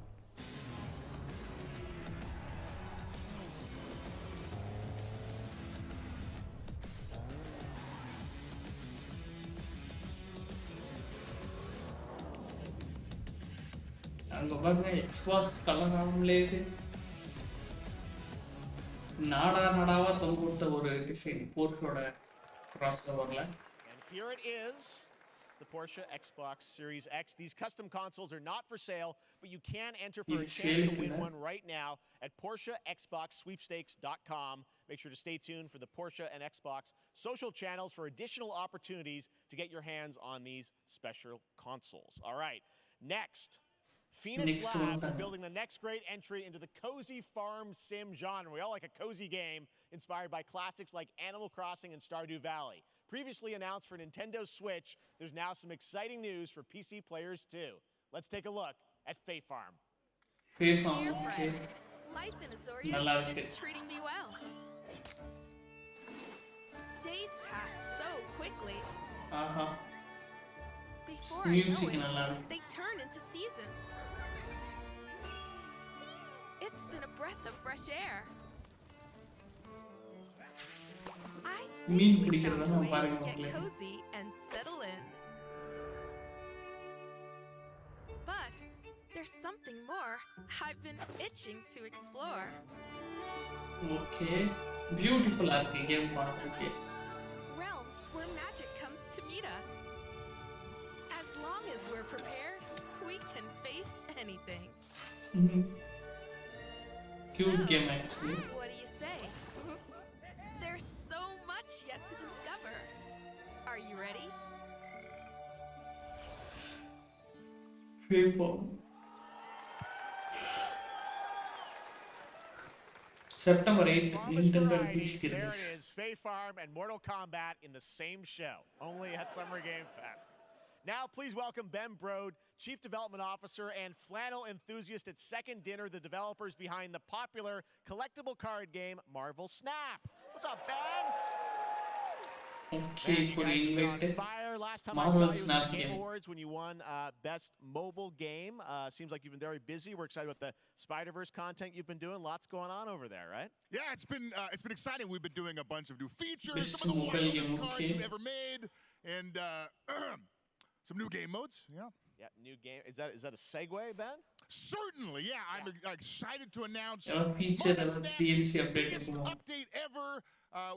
Speaker 3: அங்க பாருங்க Xbox colour ஆகும்லே இது நாடாவா தொங்குட்ட ஒரு டிசைன் போர்ஷோட கிராஸ் ஓவர்ல.
Speaker 2: And here it is, the Porsche Xbox Series X. These custom consoles are not for sale, but you can enter for a chance to win one right now at PorscheXboxSweepstakes.com. Make sure to stay tuned for the Porsche and Xbox social channels for additional opportunities to get your hands on these special consoles. All right, next. Phoenix Labs are building the next great entry into the cozy farm sim genre. We all like a cozy game inspired by classics like Animal Crossing and Stardew Valley. Previously announced for Nintendo Switch, there's now some exciting news for PC players too. Let's take a look at Fae Farm.
Speaker 3: Fae Farm, okay.
Speaker 12: Life in Azoria has been treating me well. Days pass so quickly. Before I know it, they turn into seasons. It's been a breath of fresh air. I think we found a way to get cozy and settle in. But there's something more I've been itching to explore.
Speaker 3: Okay, beautiful game part. Okay.
Speaker 12: Realms where magic comes to meet us. As long as we're prepared, we can face anything.
Speaker 3: Cute game actually.
Speaker 12: What do you say? There's so much yet to discover. Are you ready?
Speaker 3: Fae Farm. September 8th, Nintendo PC
Speaker 2: There it
Speaker 3: release.
Speaker 2: is, Fae Farm and Mortal Kombat in the same show, only at Summer Game Fest. Now, please welcome Ben Brode, Chief Development Officer and flannel enthusiast at Second Dinner, the developers behind the popular collectible card game Marvel Snap. What's up, Ben?
Speaker 3: Okay,
Speaker 2: Man, you guys have been on fire. Last time
Speaker 3: Marvel
Speaker 2: I saw you was
Speaker 3: Snap
Speaker 2: at the Game
Speaker 3: game.
Speaker 2: Awards when you won Best Mobile Game. Seems like you've been very busy. We're excited about the Spider-Verse content you've been doing. Lots going on over there, right?
Speaker 13: Yeah, it's been exciting. We've been doing a bunch of new features,
Speaker 3: Best
Speaker 13: some of the
Speaker 3: mobile
Speaker 13: wildest
Speaker 3: game,
Speaker 13: cards
Speaker 3: okay.
Speaker 13: we've ever made, and some new game modes. Yeah.
Speaker 2: Yeah, new game. Is that a segue, Ben?
Speaker 13: Certainly, yeah. I'm excited to announce
Speaker 3: feature
Speaker 13: Marvel Snap's
Speaker 3: DLC update
Speaker 13: biggest update ever.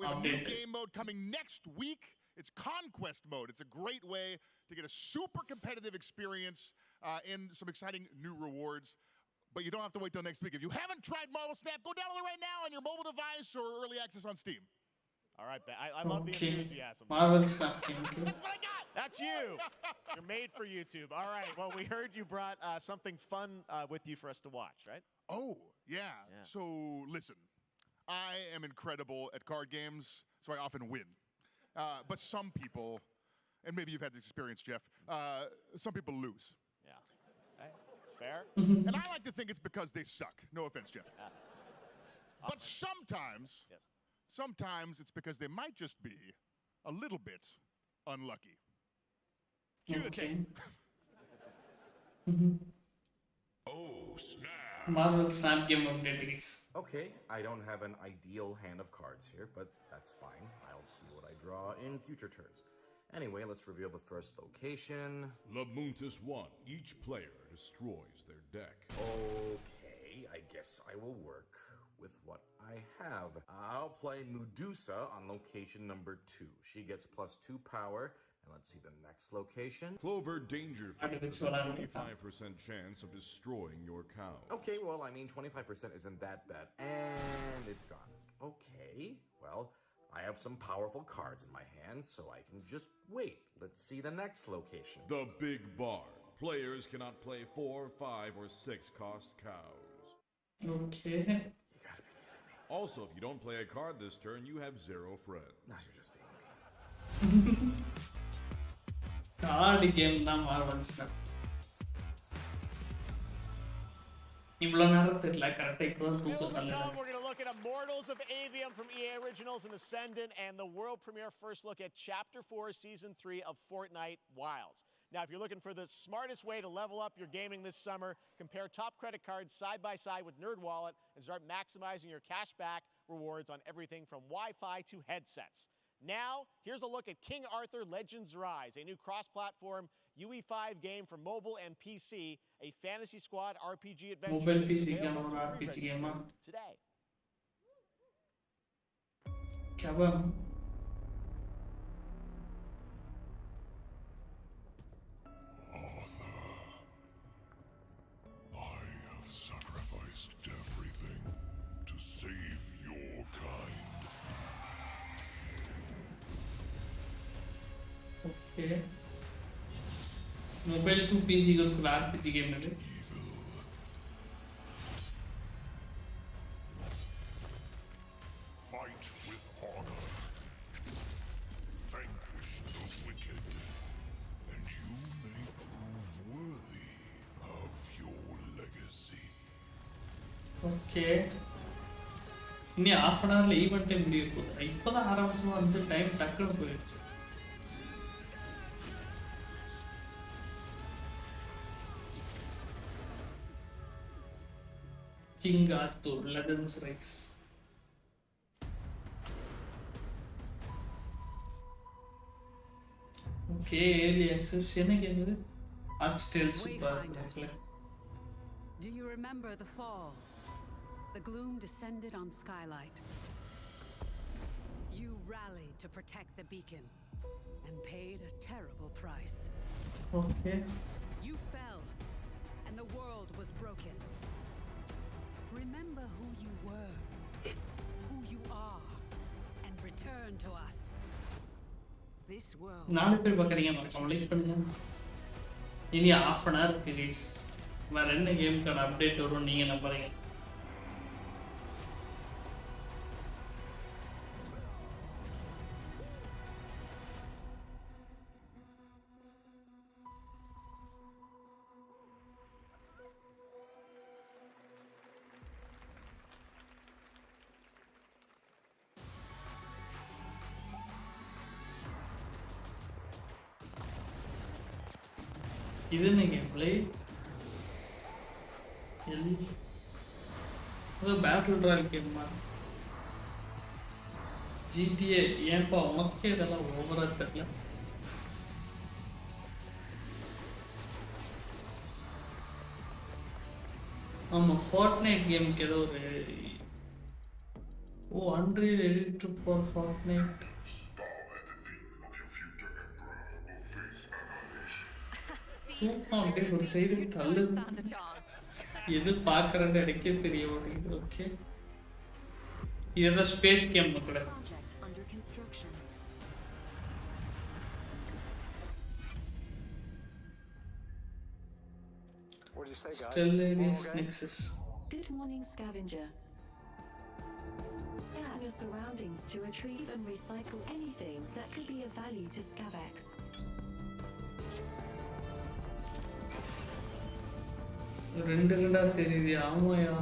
Speaker 13: We have a new game mode coming next week. It's Conquest mode. It's a great way to get a super competitive experience and some exciting new rewards. But you don't have to wait till next week. If you haven't tried Marvel Snap, go download it right now on your mobile device or early access on Steam.
Speaker 2: All right, Ben. I love the enthusiasm.
Speaker 3: Marvel Snap game.
Speaker 13: That's what I got.
Speaker 2: That's you. You're made for YouTube. All right. Well, we heard you brought something fun with you for us to watch, right?
Speaker 13: Oh, yeah. So, listen. I am incredible at card games, so I often win. But some people, and maybe you've had this experience, Jeff, some people lose.
Speaker 2: Yeah. Okay. Fair.
Speaker 13: And I like to think it's because they suck. No offense, Jeff. But sometimes it's because they might just be a little bit unlucky. Cue the tape.
Speaker 5: Oh, snap.
Speaker 3: Marvel Snap game update guys.
Speaker 14: Okay, I don't have an ideal hand of cards here, but that's fine. I'll see what I draw in future turns. Anyway, let's reveal the first location.
Speaker 5: Lamuntis 1. Each player destroys their deck.
Speaker 14: Okay, I guess I will work with what I have. I'll play Medusa on location number 2. She gets +2 power. And let's see the next location.
Speaker 5: Clover Dangerfield has a 25% chance of destroying your cow.
Speaker 14: Okay, well, I mean, 25% isn't that bad. And it's gone. Okay, well, I have some powerful cards in my hand, so I can just wait. Let's see the next location.
Speaker 5: The Big Barn. Players cannot play 4, 5, or 6 cost cows.
Speaker 3: Okay.
Speaker 14: You gotta be kidding me.
Speaker 5: Also, if you don't play a card this turn, you have 0 friends.
Speaker 14: No, you're just being mean.
Speaker 3: Card game தான் Marvel Snap. இவ்வளவு நேரம் தெரியல கரெக்டா இப்போ
Speaker 2: Still to come, we're going to look at Immortals of Avium from EA Originals and Ascendant and the world premiere first look at Chapter 4, Season 3 of Fortnite Wilds. Now, if you're looking for the smartest way to level up your gaming this summer, compare top credit cards side by side with NerdWallet and start maximizing your cash back rewards on everything from Wi-Fi to headsets. Now, here's a look at King Arthur Legends Rise, a new cross-platform UE5 game for mobile and PC, a fantasy squad RPG adventure
Speaker 3: Mobile
Speaker 2: that is
Speaker 3: PC game
Speaker 2: available
Speaker 3: or
Speaker 2: to
Speaker 3: RPG
Speaker 2: pre-register
Speaker 3: game
Speaker 2: today.
Speaker 3: Kabam.
Speaker 15: I have sacrificed everything to save your kind.
Speaker 3: Okay. Mobile to PC goes for RPG game.
Speaker 15: Fight with honor. Vanquish the wicked. And you may prove worthy of your legacy.
Speaker 3: Okay. இனி half an hour ஈவென்ட்டே முடிய போகுது. இப்போதான் ஆரம்பிச்சோம் அந்த time டக்குன்னு போயிடுச்சு. King Arthur Legends Rise. Okay, early access. என்ன game இது? Archstale Super.
Speaker 16: Do you remember the fall? The gloom descended on Skylight. You rallied to protect the beacon and paid a terrible price.
Speaker 3: Okay.
Speaker 16: You fell and the world was broken. Remember who you were, who you are, and return to us. This world.
Speaker 3: நாலு பேர் பார்க்குறீங்க மறக்காம like பண்ணுங்க. இனி half an hour இருக்கு guys. வேற என்ன கேமுக்கான update வரும் நீங்க நம்புறீங்க? இது என்ன கேம் பிளே? அது பேட்டில் ராயல் கேம் மாதிரி. GTA ஏன்பா உனக்கே இதெல்லாம் ஓவரா தெரியல? ஆமா Fortnite கேமுக்கு ஏதோ ஒரு Unreal editor for Fortnite. அப்படியே ஒரு சைடு தள்ளுது. எது பார்க்கறேன்னு எனக்கே தெரிய மாட்டேங்குது. ஓகே, இதுதான் ஸ்பேஸ் கேம் மக்களே.
Speaker 10: What did you say, guys?
Speaker 3: Stellaris Nexus.
Speaker 17: Good morning, scavenger. Scan your surroundings to retrieve and recycle anything that could be of value to Scavex.
Speaker 3: ரெண்டு ரெண்டா தெரியுது. ஆமாயா,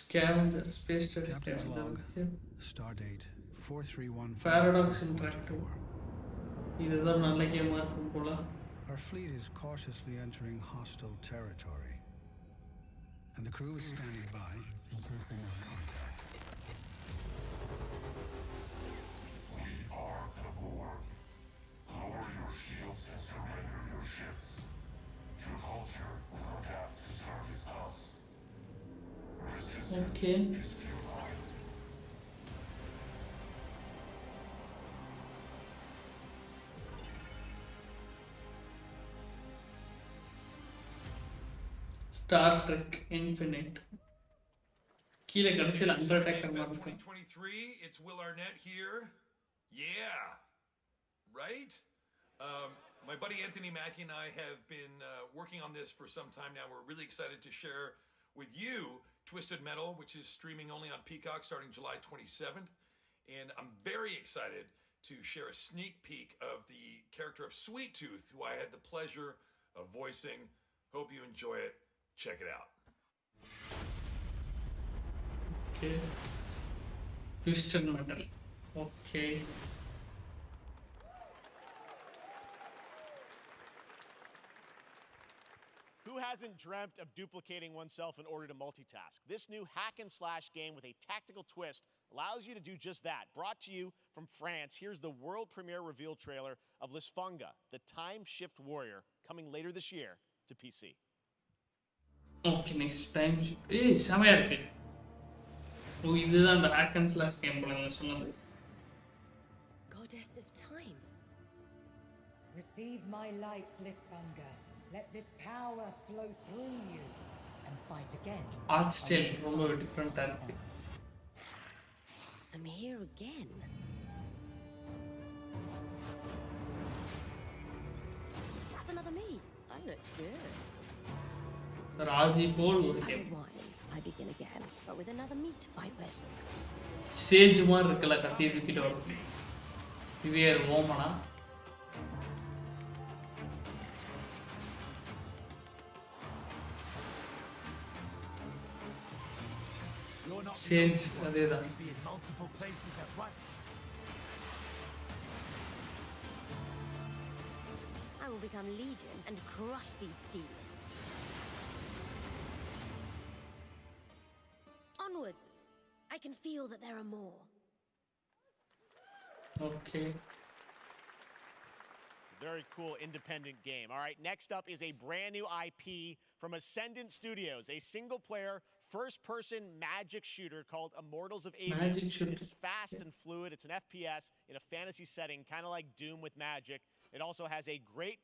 Speaker 3: scavenger, space scavenger.
Speaker 18: Stardate 431.
Speaker 3: Paradox Interactive. இதுதான் நல்ல கேமா இருக்கும் போல.
Speaker 18: Our fleet is cautiously entering hostile territory, and the crew is standing by in case they want contact.
Speaker 15: We are the Borg. Lower your shields and surrender your ships. Your culture will adapt to service us. Resistance
Speaker 3: Okay.
Speaker 15: is futile.
Speaker 3: Star Trek Infinite. கீழே கடைசியில் under attacker மாதிரி இருக்கும்.
Speaker 19: 2023, it's Will Arnett here. Yeah, right? My buddy Anthony Mackie and I have been working on this for some time now. We're really excited to share with you Twisted Metal, which is streaming only on Peacock starting July 27th. And I'm very excited to share a sneak peek of the character of Sweet Tooth, who I had the pleasure of voicing. Hope you enjoy it. Check it out.
Speaker 3: Okay. Twisted Metal. Okay.
Speaker 2: Who has hasn't dreamt of duplicating oneself in order to multitask? This new hack and slash game with a tactical twist allows you to do just that. Brought to you from France, here's the world premiere reveal trailer of Lisfunga, the time shift warrior, coming later this year to PC.
Speaker 3: Okay, next time. ஏய் செமையா இருக்கு. ஓ இதுதான் அந்த hack and slash game போல நீங்க சொன்னது.
Speaker 8: Goddess of time. Receive my light, Lisfunga. Let this power flow through you and fight again.
Speaker 3: Art style ரொம்ப டிஃபரண்டா இருக்கு.
Speaker 8: I'm here again. That's another me. I look good.
Speaker 3: Raji போல் ஒரு game.
Speaker 8: I begin again, but with another me to fight with.
Speaker 3: Sage மாதிரி இருக்கல கத்தி தூக்கிட்டு வரும். இது யார் ஓமனா? சேஜ் அதேதான்.
Speaker 8: I will become legion and crush these demons. Onwards. I can feel that there are more.
Speaker 3: Okay.
Speaker 2: Very cool independent game. All right, next up is a brand new IP from Ascendant Studios, a single-player, first-person magic shooter called Immortals of Avium.
Speaker 3: Magic shooter.
Speaker 2: It's fast and fluid. It's an FPS in a fantasy setting, kind of like Doom with magic. It also has a great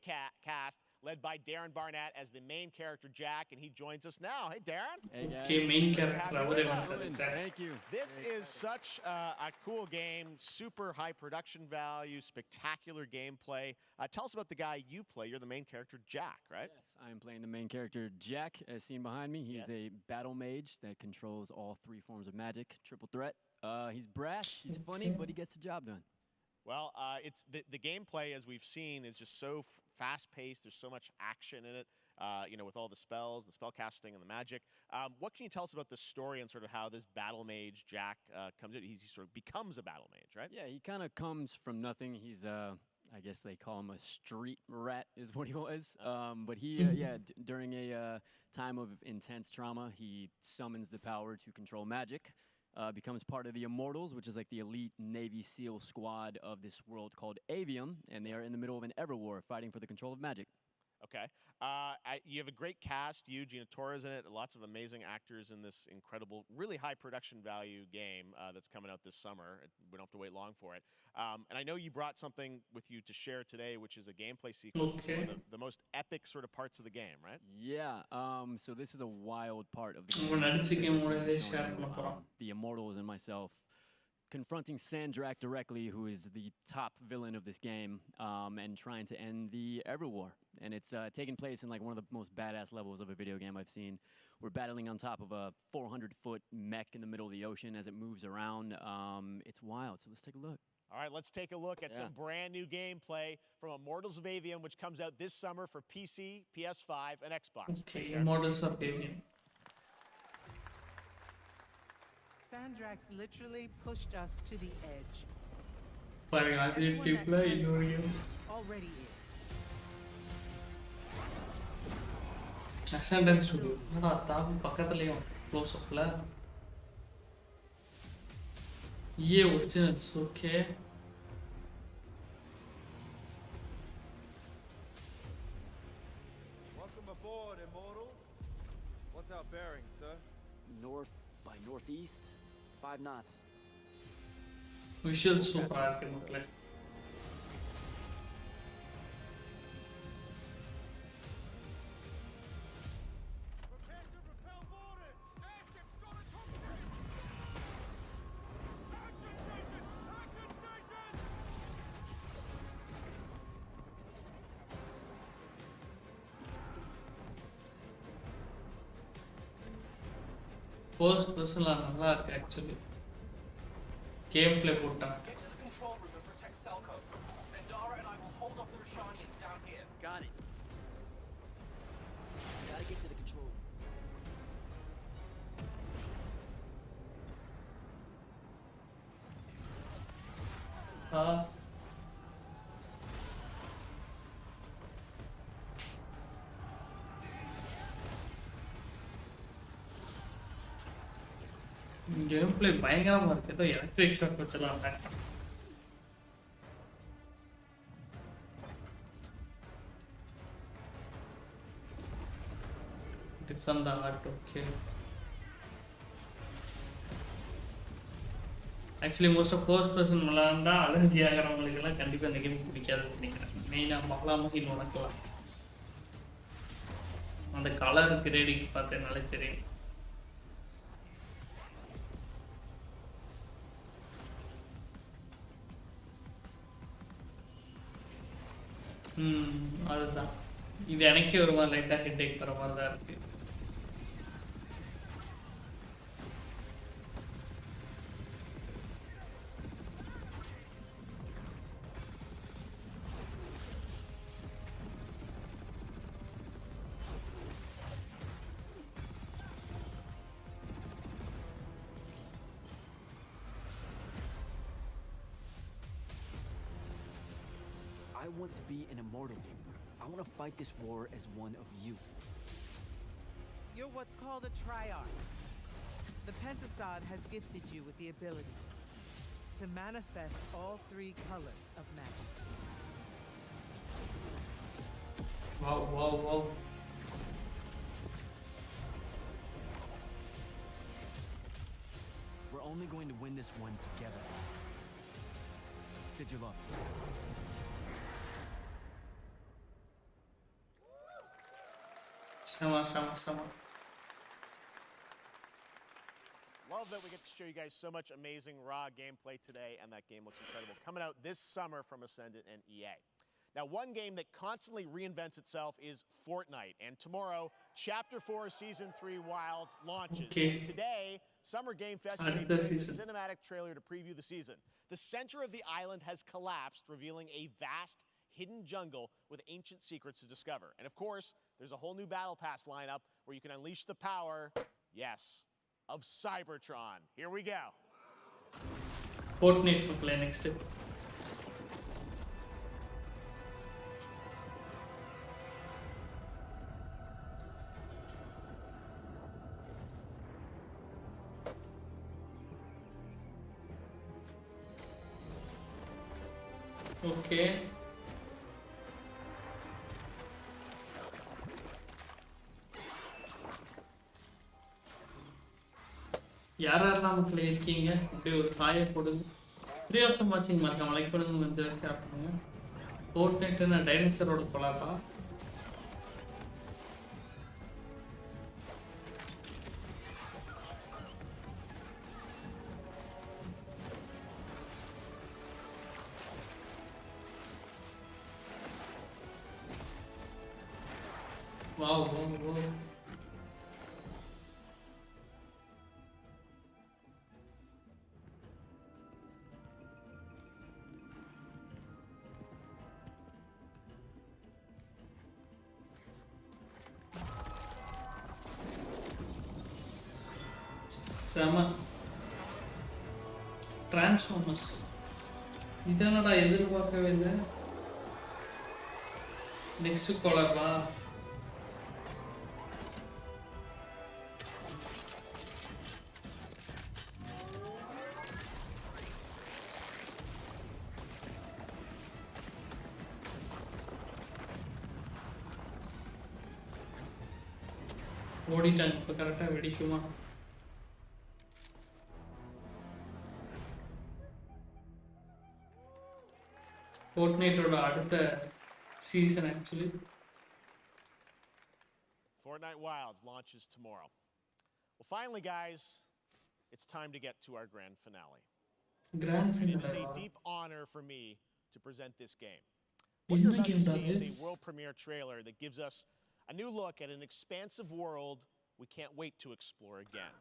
Speaker 2: cast led by Darren Barnett as the main character, Jack, and he joins us now. Hey, Darren.
Speaker 3: Hey, guys. Okay, main character.
Speaker 2: Thank you. This is such a cool game, super high production value, spectacular gameplay. Tell us about the guy you play. You're the main character, Jack, right?
Speaker 20: Yes, I am playing the main character, Jack, as seen behind me. He's a battle mage that controls all 3 forms of magic, triple threat. He's brash, he's funny, but he gets the job done.
Speaker 2: Well, it's the gameplay, as we've seen, is just so fast-paced. There's so much action in it, with all the spells, the spell casting, and the magic. What can you tell us about the story and sort of how this battle mage, Jack, comes in? He sort of becomes a battle mage, right?
Speaker 20: Yeah, he kind of comes from nothing. He's, I guess they call him a street rat is what he was. But he, during a time of intense trauma, he summons the power to control magic. Becomes part of the Immortals, which is like the elite Navy SEAL squad of this world called Avium, and they are in the middle of an Everwar fighting for the control of magic.
Speaker 2: Okay. You have a great cast. You, Gina Torres in it. Lots of amazing actors in this incredible, really high production value game that's coming out this summer. We don't have to wait long for it. And I know you brought something with you to share today, which is a gameplay sequence.
Speaker 3: Okay.
Speaker 2: One of the most epic sort of parts of the game, right?
Speaker 20: Yeah. So this is a wild part of the
Speaker 3: game.
Speaker 20: The Immortals and myself confronting Sandrak directly, who is the top villain of this game, and trying to end the Everwar. And it's taking place in like one of the most badass levels of a video game I've seen. We're battling on top of a 400-foot mech in the middle of the ocean as it moves around. It's wild, so let's take a look.
Speaker 2: All right, let's take a look at some brand new gameplay from Immortals of Avium, which comes out this summer for PC, PS5, and Xbox.
Speaker 3: Okay, Immortals of Avium.
Speaker 21: Sandrax literally pushed us to the edge. Already is.
Speaker 3: Ascendant Studio. பக்கத்துலயும் க்ளோஸ் அப்ல. originals, okay.
Speaker 22: Welcome aboard, Immortal. What's our bearing, sir?
Speaker 23: North by northeast, 5 knots.
Speaker 3: Visual super இருக்கு. First person நல்லா இருக்கு actually. Gameplay போட்டாங்க.
Speaker 24: Get to the control room and protect Selco. Zendara and I will hold off the Rashanians down here.
Speaker 23: Got it. Gotta get to the control room.
Speaker 3: Game play பயங்கரமா இருக்கு. ஏதோ electric shock வச்சலாம் attack பண்ண. Defend the heart, okay. Actually, most of first person விளையாண்டா allergy ஆகிறவங்களுக்கு எல்லாம் கண்டிப்பா இந்த game பிடிக்காதுன்னு நினைக்கிறேன். மெயினா மகளாமுகின்னு உனக்கலாம் அந்த கலர் கிரேடிங் பார்த்தேனாலே தெரியும். அதுதான் இது எனக்கே ஒரு மாதிரி லைட்டாக ஹெட் ஏக் வர மாதிரி தான் இருக்கு.
Speaker 23: I want to be an immortal. I want to fight this war as one of you.
Speaker 21: You're what's called a triarch. The Pentasod has gifted you with the ability to manifest all 3 colors of magic.
Speaker 3: Wow, wow, wow.
Speaker 23: We're only going to win this one together. Sigil up.
Speaker 3: Sama.
Speaker 2: Love that we get to show you guys so much amazing raw gameplay today, and that game looks incredible. Coming out this summer from Ascendant and EA. Now, one game that constantly reinvents itself is Fortnite, and tomorrow, Chapter 4 Season 3 Wilds launches.
Speaker 3: Okay.
Speaker 2: And today, Summer Game Fest is debuting a cinematic trailer to preview the season. The center of the island has collapsed, revealing a vast hidden jungle with ancient secrets to discover. And of course, there's a whole new Battle Pass lineup where you can unleash the power, yes, of Cybertron. Here we go.
Speaker 3: Fortnite to play next. Okay. யாரெல்லாம் play இருக்கீங்க அப்படியே ஒரு காயை போடுங்க. 3 of them வாட்சிங் மறக்காம like பண்ணுங்க, கொஞ்சம் ஷேர் பண்ணுங்க. ஃபோர்ட்நைட்னா டைனோசரோட கொலாபா? Wow wow wow. செம. டிரான்ஸ்ஃபார்மர்ஸ் இதனடா எதிர்பார்க்கவே இல்லை. நெக்ஸ்ட் காலர்வா? ஓடிட்டாங்க. இப்போ கரெக்டாக வெடிக்குமா? Fortnite அடுத்த season actually.
Speaker 2: Fortnite Wilds launches tomorrow. Well, finally, guys, it's time to get to our grand finale.
Speaker 3: Grand
Speaker 2: finale. It is a deep honor for me to present this game. What you're about to see is a world premiere trailer that gives us a new look at an expansive world we can't wait to explore again.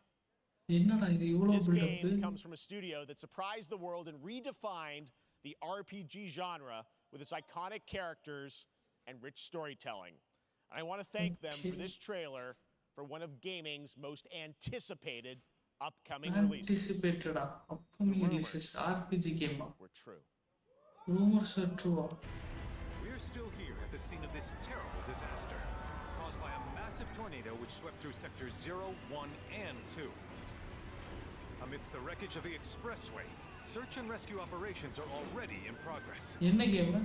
Speaker 2: This game comes from a studio that surprised the world and redefined the RPG genre with its iconic characters and rich storytelling. I want to thank them for this trailer for one of gaming's most anticipated upcoming releases.
Speaker 3: Upcoming releases, RPG game.
Speaker 2: Were true.
Speaker 3: Rumors are true.
Speaker 1: We're still here at the scene of this terrible disaster, caused by a massive tornado which swept through sectors 0, 1, and 2. amidst the wreckage of the expressway. Search and rescue operations are already in progress.
Speaker 3: என்ன game?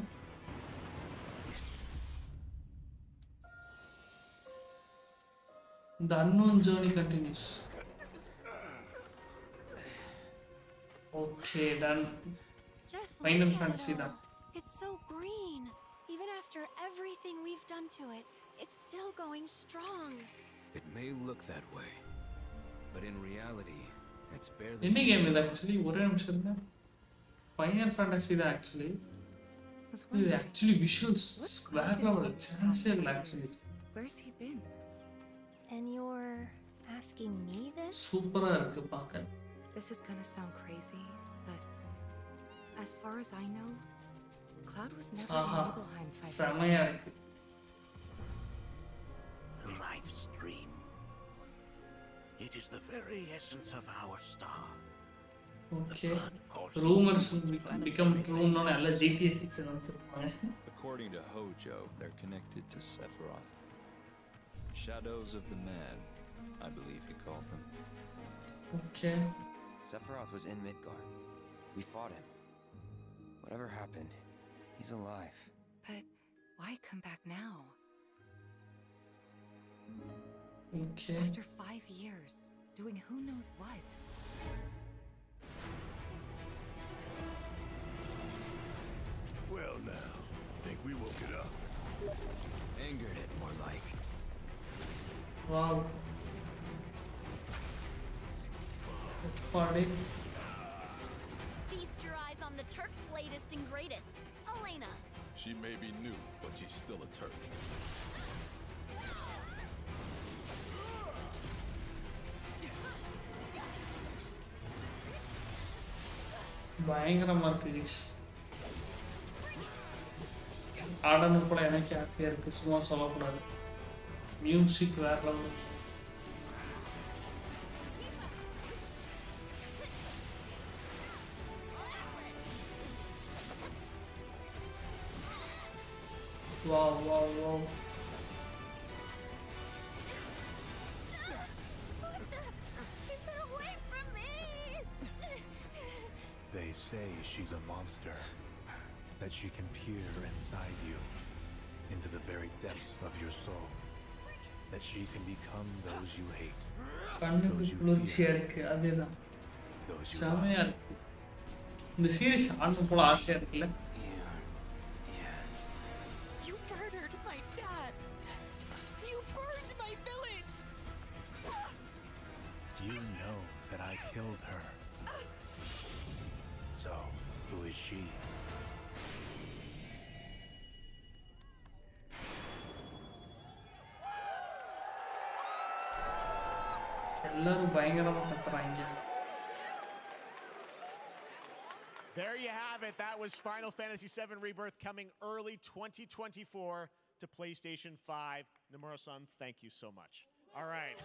Speaker 3: The unknown journey continues. Okay, done.
Speaker 4: Just
Speaker 3: Final
Speaker 4: look at
Speaker 3: Fantasy
Speaker 4: it
Speaker 3: done.
Speaker 4: all. It's so green. Even after everything we've done to it, it's still going strong.
Speaker 6: It may look that way, but in reality, it's barely.
Speaker 3: என்ன game இது actually? ஒரே நிமிஷம் இருங்க. Final Fantasy தான் actually. இது actually visuals வேற level. Chance இல்ல actually.
Speaker 4: Where's he been? And you're asking me this?
Speaker 3: சூப்பரா இருக்கு பார்க்க.
Speaker 4: This is gonna sound crazy, but as far as I know, Cloud was never in Nibelheim fighting.
Speaker 3: செமையா இருக்கு.
Speaker 7: The life stream. It is the very essence of our star.
Speaker 3: Okay. Rumors become true no alla GTA 6 annuncirupaanga.
Speaker 9: According to Hojo, they're connected to Sephiroth. Shadows of the Man, I believe he called them.
Speaker 3: Okay.
Speaker 25: Sephiroth was in Midgard. We fought him. Whatever happened, he's alive.
Speaker 4: But why come back now?
Speaker 3: Okay.
Speaker 4: After 5 years, doing who knows what.
Speaker 5: Well now, think we woke it up.
Speaker 6: Angered it, more like.
Speaker 3: Wow. Party.
Speaker 26: Feast your eyes on the Turk's latest and greatest, Elena.
Speaker 9: She may be new, but she's still a Turk.
Speaker 3: பயங்கரமா இருக்கு guys. ஆடணும் போல எனக்கு ஆசையா இருக்கு, சும்மா சொல்லக்கூடாது. Music வேற level. Wow, wow, wow.
Speaker 26: Keep her away from me!
Speaker 27: They say she's a monster, that she can peer inside you, into the very depths of your soul, that she can become those you hate,
Speaker 3: கண்ணுக்கு குளிர்ச்சியா இருக்கு, அதேதான் செமையா இருக்கு. இந்த series ஆடணும் போல ஆசையா இருக்குல்ல.
Speaker 26: You murdered my dad! You burned my village!
Speaker 27: You know that I killed her. So, who is she?
Speaker 3: எல்லாரும் பயங்கரமா கத்துறாங்க.
Speaker 2: There you have it. That was Final Fantasy VII Rebirth coming early 2024 to PlayStation 5. Nomura-san, thank you so much. All right.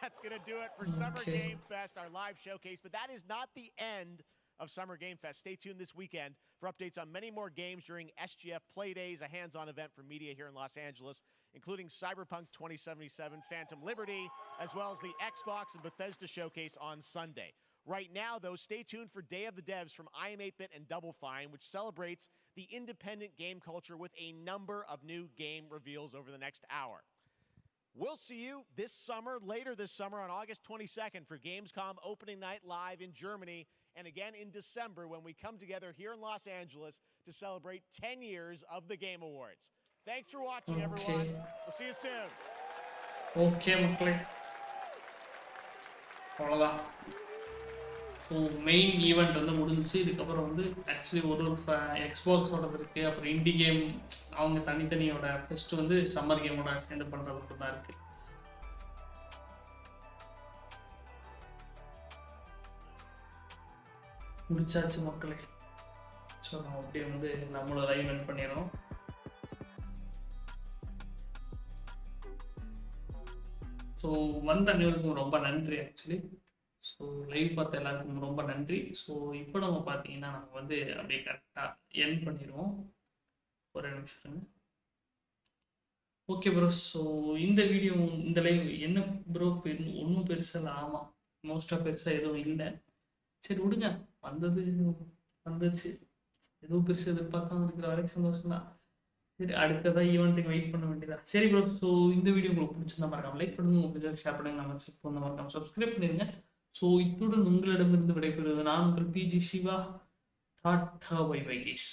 Speaker 2: That's going to do it for Summer Game Fest, our live showcase. But that is not the end of Summer Game Fest. Stay tuned this weekend for updates on many more games during SGF Play Days, a hands-on event for media here in Los Angeles, including Cyberpunk 2077, Phantom Liberty, as well as the Xbox and Bethesda showcase on Sunday. Right now, though, stay tuned for Day of the Devs from IM8bit and Double Fine, which celebrates the independent game culture with a number of new game reveals over the next hour. We'll see you later this summer on August 22nd for Gamescom Opening Night Live in Germany, and again in December when we come together here in Los Angeles to celebrate 10 years of the Game Awards. Thanks for watching, everyone. We'll see you soon.
Speaker 3: Okay, மக்களே. அவ்வளோதான். So main event வந்து முடிஞ்சிச்சு. இதுக்கப்புறம் வந்து actually ஒரு எக்ஸ்பாக்ஸோடது இருக்குது, அப்புறம் indie game அவங்க தனித்தனியோட ஃபர்ஸ்ட் வந்து சம்மர் கேமோட சேர்ந்து பண்ணுறது மட்டும் தான் இருக்குது. முடிச்சாச்சு மக்களே. ஸோ நம்ம அப்படியே வந்து நம்மளோட லைவ் எண்ட் பண்ணிடுறோம். ஸோ வந்த அனைவருக்கும் ரொம்ப நன்றி ஆக்சுவலி. ஸோ லைவ் பார்த்த எல்லாருக்கும் ரொம்ப நன்றி. ஸோ இப்போ நம்ம பார்த்தீங்கன்னா நம்ம வந்து அப்படியே கரெக்டாக என் பண்ணிடுவோம். ஒரு நிமிஷம். Okay bro. ஸோ இந்த வீடியோ இந்த லைவ் என்ன ப்ரோ ஒன்றும் பெருசாக இல்லை. ஆமாம், மோஸ்ட்டாக பெருசாக எதுவும் இல்லை. சரி விடுங்க, வந்தது வந்துச்சு. ஏதோ பெருசு எதிர்பார்க்காம இருக்கிற வரைக்கும் சந்தோஷம் தான். சரி அடுத்ததான் ஈவெண்ட்டுக்கு வெயிட் பண்ண வேண்டியதான். சரி ப்ரோ, ஸோ இந்த வீடியோ உங்களுக்கு பிடிச்சிருந்தா மறக்காம லைக் பண்ணுங்க, உங்களுக்கு ஷேர் பண்ணுங்க, நம்ம போன மறக்காம சப்ஸ்கிரைப் பண்ணிருங்க. ஸோ இத்துடன் உங்களிடமிருந்து விடைபெறுவது நான் உங்கள் PG Shiva. Tata bye bye guys.